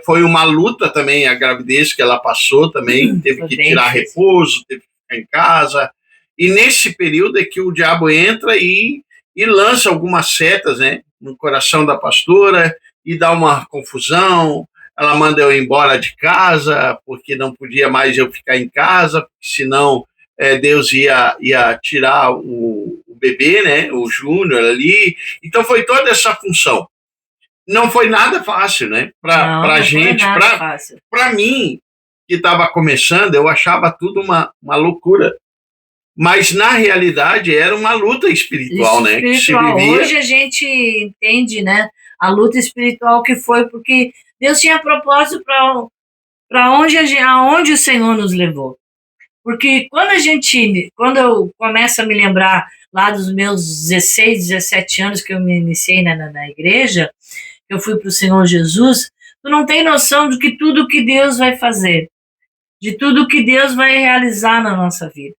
Foi uma luta também a gravidez que ela passou também, teve que tirar repouso, teve que ficar em casa. E nesse período é que o diabo entra e lança algumas setas, né, no coração da pastora e dá uma confusão. Ela manda eu ir embora de casa, porque não podia mais eu ficar em casa, senão Deus ia tirar o bebê, né, o Júnior ali. Então foi toda essa função. Não foi nada fácil, né, para a gente, para mim, que estava começando, eu achava tudo uma loucura. Mas, na realidade, era uma luta espiritual, né? Que se vivia. Hoje a gente entende, né, a luta espiritual que foi, porque Deus tinha propósito para aonde o Senhor nos levou. Porque quando eu começo a me lembrar lá dos meus 16, 17 anos que eu me iniciei na igreja, eu fui para o Senhor Jesus, tu não tem noção de que tudo que Deus vai fazer, de tudo que Deus vai realizar na nossa vida.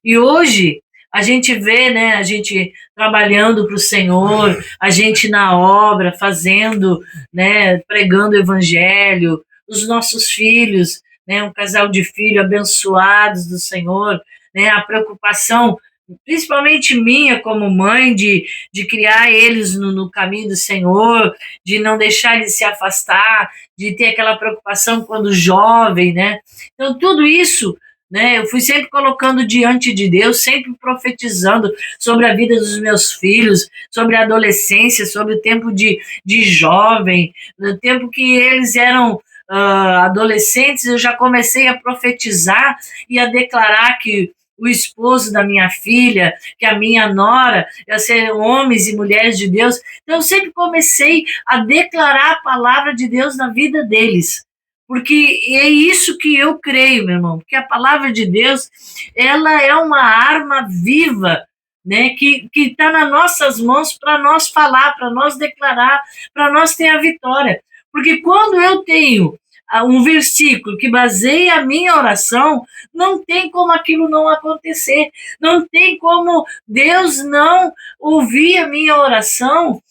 E hoje a gente vê, né, a gente trabalhando para o Senhor, a gente na obra, fazendo, né, pregando o evangelho, os nossos filhos, né, um casal de filhos abençoados do Senhor, né, a preocupação, principalmente minha como mãe, de criar eles no caminho do Senhor, de não deixar eles se afastar, de ter aquela preocupação quando jovem, né? Então, tudo isso, né, eu fui sempre colocando diante de Deus, sempre profetizando sobre a vida dos meus filhos, sobre a adolescência, sobre o tempo de jovem, no tempo que eles eram adolescentes, eu já comecei a profetizar e a declarar que o esposo da minha filha, que a minha nora, ia ser homens e mulheres de Deus. Então, eu sempre comecei a declarar a palavra de Deus na vida deles. Porque é isso que eu creio, meu irmão, porque a palavra de Deus, ela é uma arma viva, né, que está nas nossas mãos para nós falar, para nós declarar, para nós ter a vitória. Porque quando eu tenho um versículo que baseia a minha oração, não tem como aquilo não acontecer, não tem como Deus não ouvir a minha oração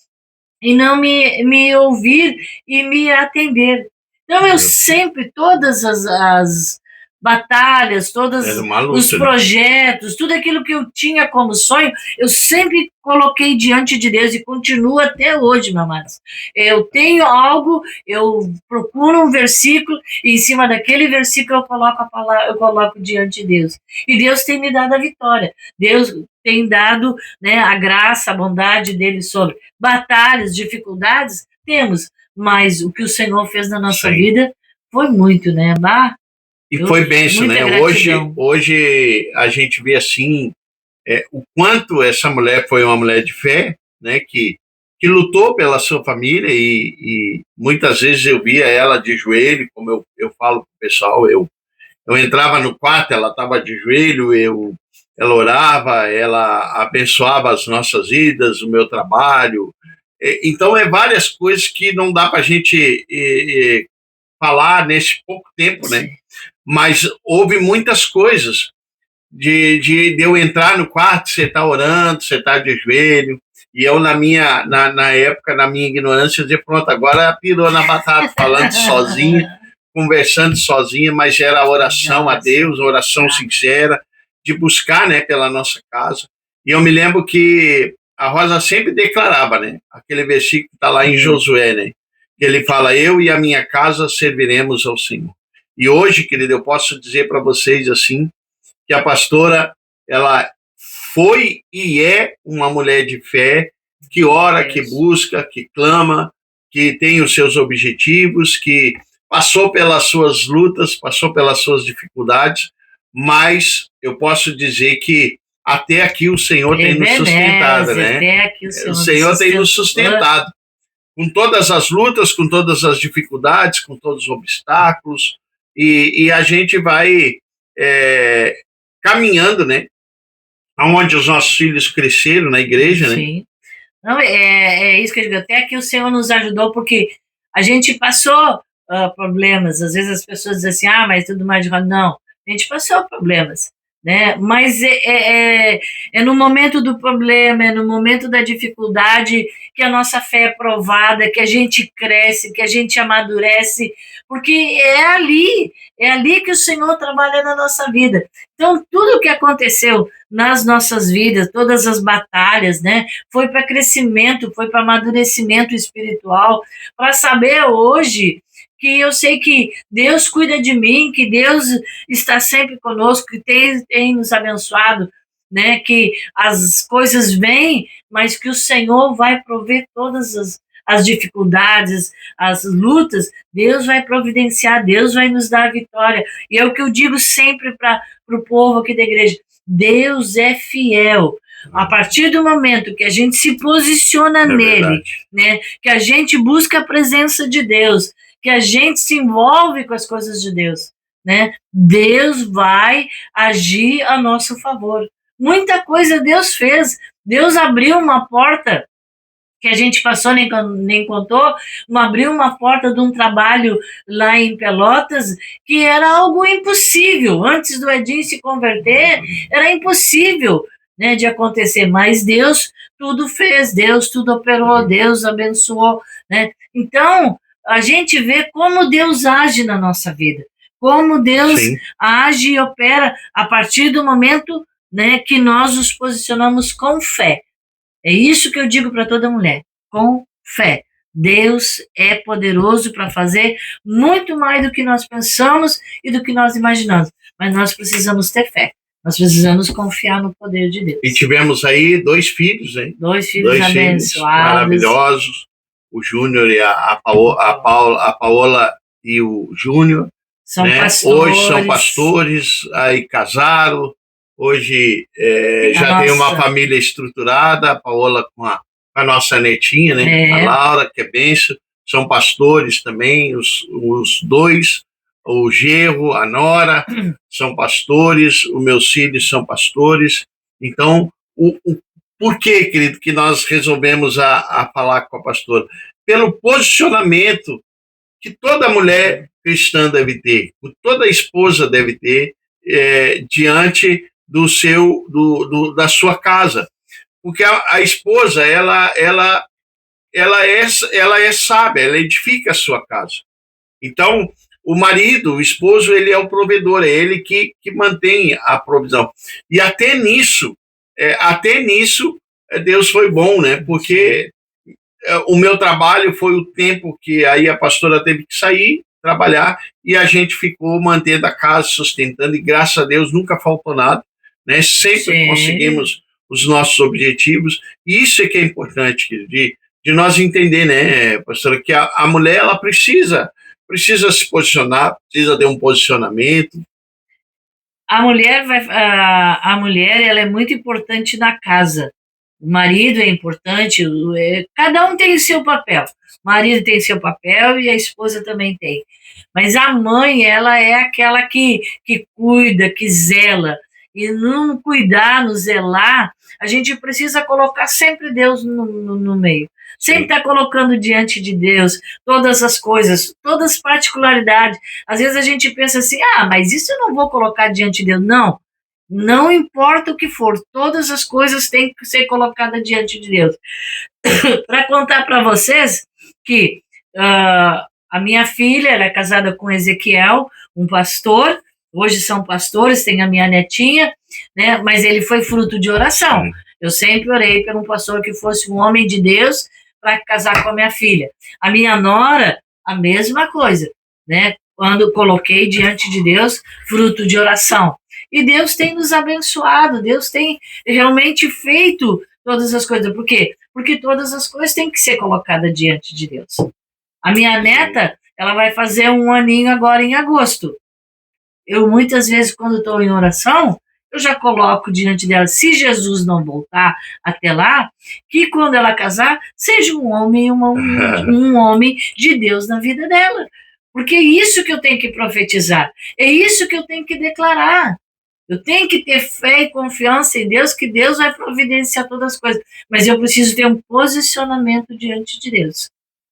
e não me ouvir e me atender. Então, eu sempre, todas as batalhas, todos os projetos, tudo aquilo que eu tinha como sonho, eu sempre coloquei diante de Deus e continuo até hoje, meu amado. Eu tenho algo, eu procuro um versículo e em cima daquele versículo eu coloco a palavra, eu coloco diante de Deus. E Deus tem me dado a vitória. Deus tem dado, né, a graça, a bondade dele sobre batalhas, dificuldades, temos, mas o que o Senhor fez na nossa vida foi muito, né, E foi bênção, né? Hoje a gente vê assim o quanto essa mulher foi uma mulher de fé, né? Que lutou pela sua família e muitas vezes eu via ela de joelho, como eu falo para o pessoal, eu entrava no quarto, ela estava de joelho, ela orava, ela abençoava as nossas vidas, o meu trabalho. Então, várias coisas que não dá para a gente falar nesse pouco tempo, né? Mas houve muitas coisas de eu entrar no quarto, você está orando, você está de joelho, e eu na época, na minha ignorância, dizer, pronto, agora pirou na batata, falando sozinha, conversando sozinha, mas era a oração a Deus, a oração sincera, de buscar, né, pela nossa casa. E eu me lembro que a Rosa sempre declarava, né, aquele versículo que está lá em Josué, né, que ele fala, eu e a minha casa serviremos ao Senhor. E hoje, querido, eu posso dizer para vocês assim, que a pastora, ela foi e é uma mulher de fé, que ora, que busca, que clama, que tem os seus objetivos, que passou pelas suas lutas, passou pelas suas dificuldades, mas eu posso dizer que até aqui o Senhor tem nos sustentado, né? Até aqui o Senhor tem nos sustentado. Com todas as lutas, com todas as dificuldades, com todos os obstáculos, e a gente vai caminhando, né? Aonde os nossos filhos cresceram na igreja, né? Sim. Não, é isso que eu digo. Até que o Senhor nos ajudou, porque a gente passou problemas. Às vezes as pessoas dizem assim, mas tudo mais de roda. Não, a gente passou problemas. né? Mas é no momento do problema, é no momento da dificuldade que a nossa fé é provada, que a gente cresce, que a gente amadurece, porque é ali que o Senhor trabalha na nossa vida. Então, tudo o que aconteceu nas nossas vidas, todas as batalhas, né, foi para crescimento, foi para amadurecimento espiritual, para saber hoje que eu sei que Deus cuida de mim, que Deus está sempre conosco, que tem nos abençoado, né? Que as coisas vêm, mas que o Senhor vai prover todas as dificuldades, as lutas, Deus vai providenciar, Deus vai nos dar a vitória. E é o que eu digo sempre para o povo aqui da igreja: Deus é fiel. A partir do momento que a gente se posiciona nele, verdade. né, que a gente busca a presença de Deus, que a gente se envolve com as coisas de Deus, né? Deus vai agir a nosso favor. Muita coisa Deus fez. Deus abriu uma porta que a gente passou, nem contou, abriu uma porta de um trabalho lá em Pelotas que era algo impossível. Antes do Edinho se converter, era impossível, né, de acontecer, mas Deus tudo fez, Deus tudo operou, Deus abençoou, né? Então, a gente vê como Deus age na nossa vida, como Deus Sim. age e opera a partir do momento, né, que nós nos posicionamos com fé. É isso que eu digo para toda mulher, com fé. Deus é poderoso para fazer muito mais do que nós pensamos e do que nós imaginamos. Mas nós precisamos ter fé. Nós precisamos confiar no poder de Deus. E tivemos aí 2 filhos, hein? 2 filhos Filhos abençoados. maravilhosos. O Júnior e a Paola e o Júnior. São né? pastores. Hoje são pastores, aí casaram. Hoje já tem uma família estruturada, a Paola com a nossa netinha, né? A Laura, que é benção. São pastores também, os 2, o genro, a nora, são pastores, os meus filhos são pastores. Então, por que, querido, que nós resolvemos a falar com a pastora? Pelo posicionamento que toda mulher cristã deve ter, que toda esposa deve ter diante da sua casa, porque a esposa ela é sábia, ela edifica a sua casa. Então o marido, o esposo, ele é o provedor, é ele que mantém a provisão. E até nisso Deus foi bom, né? Porque o meu trabalho foi o tempo que aí a pastora teve que sair trabalhar e a gente ficou mantendo a casa, sustentando, e graças a Deus nunca faltou nada, né? Sempre conseguimos os nossos objetivos. E isso é que é importante, de nós entender, né, pastora, que a mulher ela precisa se posicionar, precisa ter um posicionamento. A mulher ela é muito importante na casa. O marido é importante, cada um tem o seu papel. O marido tem seu papel e a esposa também tem. Mas a mãe, ela é aquela que cuida, que zela. E no cuidar, no zelar, a gente precisa colocar sempre Deus no meio. Sempre estar colocando diante de Deus todas as coisas, todas as particularidades. Às vezes a gente pensa assim, mas isso eu não vou colocar diante de Deus. Não importa o que for, todas as coisas têm que ser colocadas diante de Deus. Para contar para vocês que a minha filha, ela é casada com Ezequiel, um pastor. Hoje são pastores, tem a minha netinha, né? Mas ele foi fruto de oração. Eu sempre orei por um pastor que fosse um homem de Deus para casar com a minha filha. A minha nora, a mesma coisa, né? Quando coloquei diante de Deus, fruto de oração. E Deus tem nos abençoado, Deus tem realmente feito todas as coisas. Por quê? Porque todas as coisas têm que ser colocadas diante de Deus. A minha neta, ela vai fazer 1 aninho agora em agosto. Eu, muitas vezes, quando estou em oração, eu já coloco diante dela, se Jesus não voltar até lá, que quando ela casar, seja um homem, um homem de Deus na vida dela. Porque é isso que eu tenho que profetizar, é isso que eu tenho que declarar. Eu tenho que ter fé e confiança em Deus, que Deus vai providenciar todas as coisas. Mas eu preciso ter um posicionamento diante de Deus.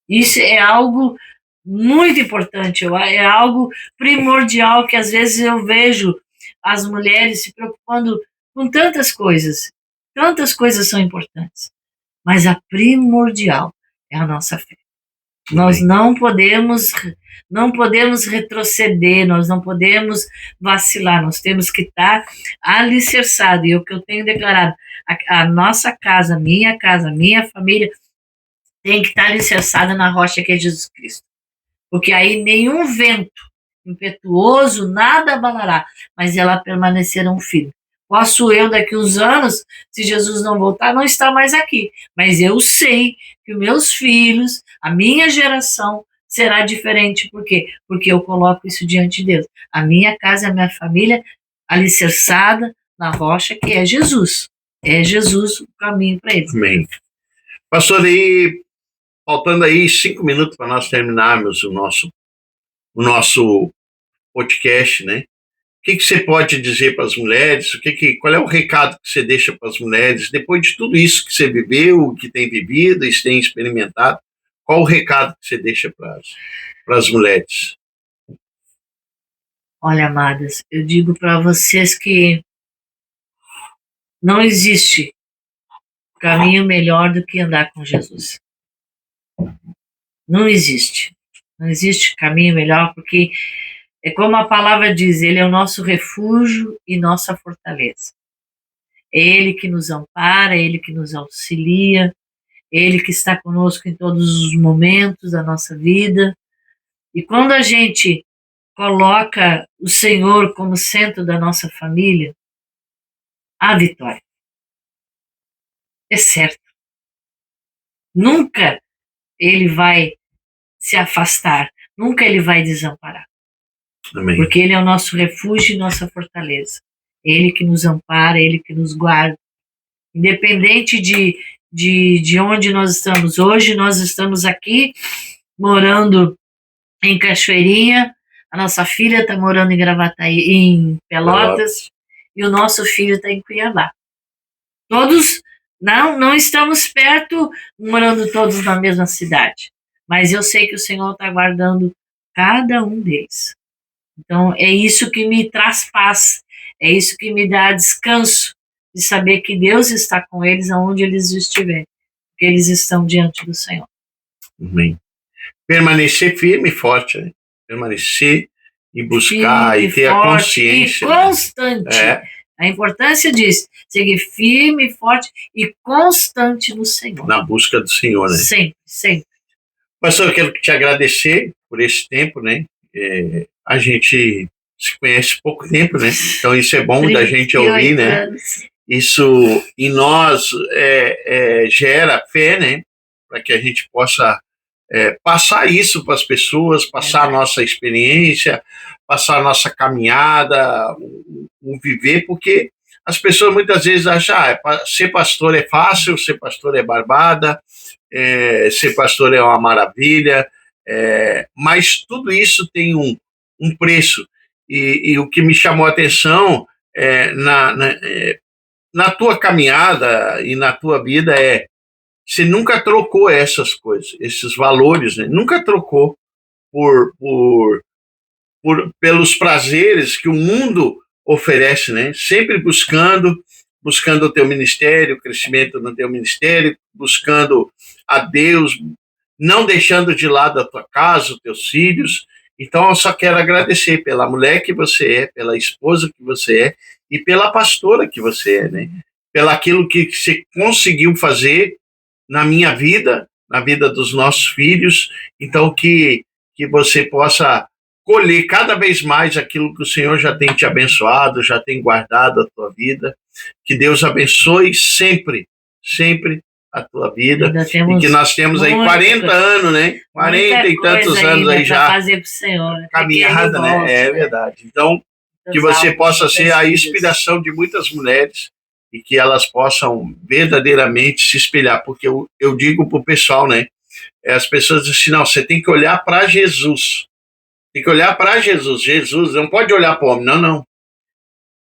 Isso é algo muito importante, é algo primordial que às vezes eu vejo as mulheres se preocupando com tantas coisas são importantes, mas a primordial é a nossa fé. Nós não podemos retroceder, nós não podemos vacilar, nós temos que estar alicerçado. E o que eu tenho declarado, a nossa casa, a minha família, tem que estar alicerçada na rocha que é Jesus Cristo. Porque aí nenhum vento impetuoso, nada abalará, mas ela permanecerá firme. Posso eu, daqui uns anos, se Jesus não voltar, não estar mais aqui. Mas eu sei que os meus filhos, a minha geração, será diferente. Por quê? Porque eu coloco isso diante de Deus. A minha casa, a minha família, alicerçada na rocha, que é Jesus. É Jesus o caminho para eles. Amém. Pastor, aí, faltando aí 5 minutos para nós terminarmos o nosso podcast, né? O que você pode dizer para as mulheres? Qual é o recado que você deixa para as mulheres depois de tudo isso que você viveu, que tem vivido e tem experimentado? Qual o recado que você deixa para as mulheres? Olha, amadas, eu digo para vocês que não existe caminho melhor do que andar com Jesus. Não existe. Não existe caminho melhor, porque é como a palavra diz, Ele é o nosso refúgio e nossa fortaleza. É Ele que nos ampara, é Ele que nos auxilia, é Ele que está conosco em todos os momentos da nossa vida. E quando a gente coloca o Senhor como centro da nossa família, há vitória. É certo. Nunca Ele vai se afastar, nunca Ele vai desamparar. Amém. Porque Ele é o nosso refúgio e nossa fortaleza. Ele que nos ampara, Ele que nos guarda. Independente de onde nós estamos hoje, nós estamos aqui morando em Cachoeirinha, a nossa filha está morando em Gravataí, em Pelotas, e o nosso filho está em Cuiabá. Todos não estamos perto, morando todos na mesma cidade, mas eu sei que o Senhor está guardando cada um deles. Então, é isso que me traz paz, é isso que me dá descanso, de saber que Deus está com eles aonde eles estiverem, porque eles estão diante do Senhor. Amém. Permanecer firme e forte, né? Permanecer e buscar firme, e ter forte, a consciência. E constante. Né? A importância disso, seguir firme, forte e constante no Senhor. Na busca do Senhor, né? Sempre, sempre. Pastor, eu quero te agradecer por esse tempo, né? A gente se conhece pouco tempo, né? Então isso é bom da gente ouvir, né? Anos. Isso em nós gera fé, né? Para que a gente possa passar isso para as pessoas, passar a nossa experiência, passar a nossa caminhada, o viver, porque as pessoas muitas vezes acham ser pastor é fácil, ser pastor é barbada, ser pastor é uma maravilha, mas tudo isso tem um preço. E o que me chamou a atenção na tua caminhada e na tua vida você nunca trocou essas coisas, esses valores, né? Nunca trocou pelos prazeres que o mundo oferece, né? Sempre buscando o teu ministério, o crescimento no teu ministério, buscando a Deus, não deixando de lado a tua casa, os teus filhos. Então, eu só quero agradecer pela mulher que você é, pela esposa que você é e pela pastora que você é, né? Pelaquilo que você conseguiu fazer na minha vida, na vida dos nossos filhos. Então, que você possa colher cada vez mais aquilo que o Senhor já tem te abençoado, já tem guardado a tua vida. Que Deus abençoe sempre, sempre a tua vida. E que nós temos aí 40 anos, né? 40 e tantos anos aí já fazer pro Senhor, caminhada, né? É verdade. Então, que você possa ser a inspiração de muitas mulheres e que elas possam verdadeiramente se espelhar, porque eu digo para o pessoal, né? As pessoas dizem assim, não, você tem que olhar para Jesus. Tem que olhar para Jesus. Jesus, não pode olhar para o homem, não.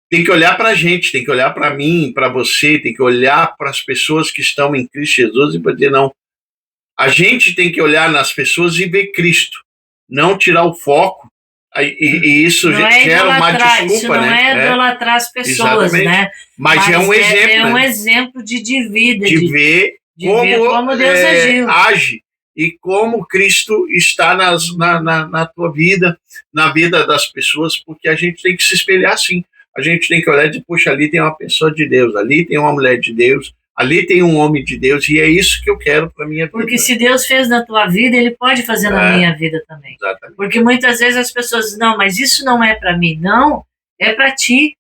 Tem que olhar para a gente, tem que olhar para mim, para você, tem que olhar para as pessoas que estão em Cristo Jesus e para dizer, não, a gente tem que olhar nas pessoas e ver Cristo, não tirar o foco. E isso Não é gera uma idolatrar, isso desculpa, não né? é idolatrar as pessoas, exatamente. né? Mas é um exemplo, é um né? exemplo de vida, De ver como Deus agiu. age e como Cristo está na tua vida, na vida das pessoas, porque a gente tem que se espelhar assim. A gente tem que olhar e dizer, puxa, ali tem uma pessoa de Deus, ali tem uma mulher de Deus, ali tem um homem de Deus, e é isso que eu quero para minha vida. Porque se Deus fez na tua vida, Ele pode fazer na minha vida também. Exatamente. Porque muitas vezes as pessoas dizem, não, mas isso não é para mim. Não, é para ti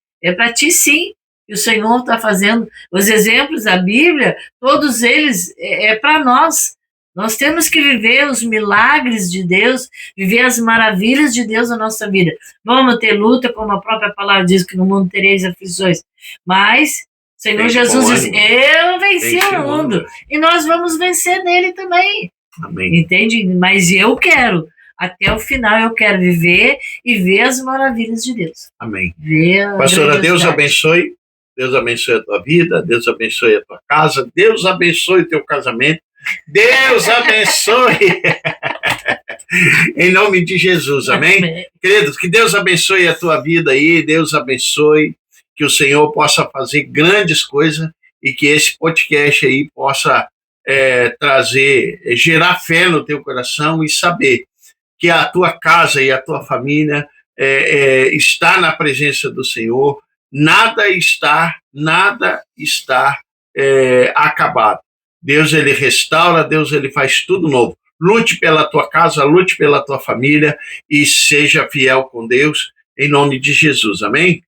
sim. E o Senhor está fazendo. Os exemplos da Bíblia, todos eles é para nós. Nós temos que viver os milagres de Deus, viver as maravilhas de Deus na nossa vida. Vamos ter luta, como a própria palavra diz, que no mundo tereis aflições. Mas o Senhor Jesus diz, eu venci o mundo. E nós vamos vencer nele também. Amém. Entende? Mas eu quero. Até o final eu quero viver e ver as maravilhas de Deus. Amém. Pastora, Deus abençoe. Deus abençoe a tua vida, Deus abençoe a tua casa, Deus abençoe o teu casamento, Deus abençoe. Em nome de Jesus, amém? Queridos, que Deus abençoe a tua vida aí, Deus abençoe, que o Senhor possa fazer grandes coisas e que esse podcast aí possa gerar fé no teu coração e saber que a tua casa e a tua família está na presença do Senhor, nada está acabado. Deus, ele restaura, Deus, ele faz tudo novo. Lute pela tua casa, lute pela tua família e seja fiel com Deus, em nome de Jesus, amém?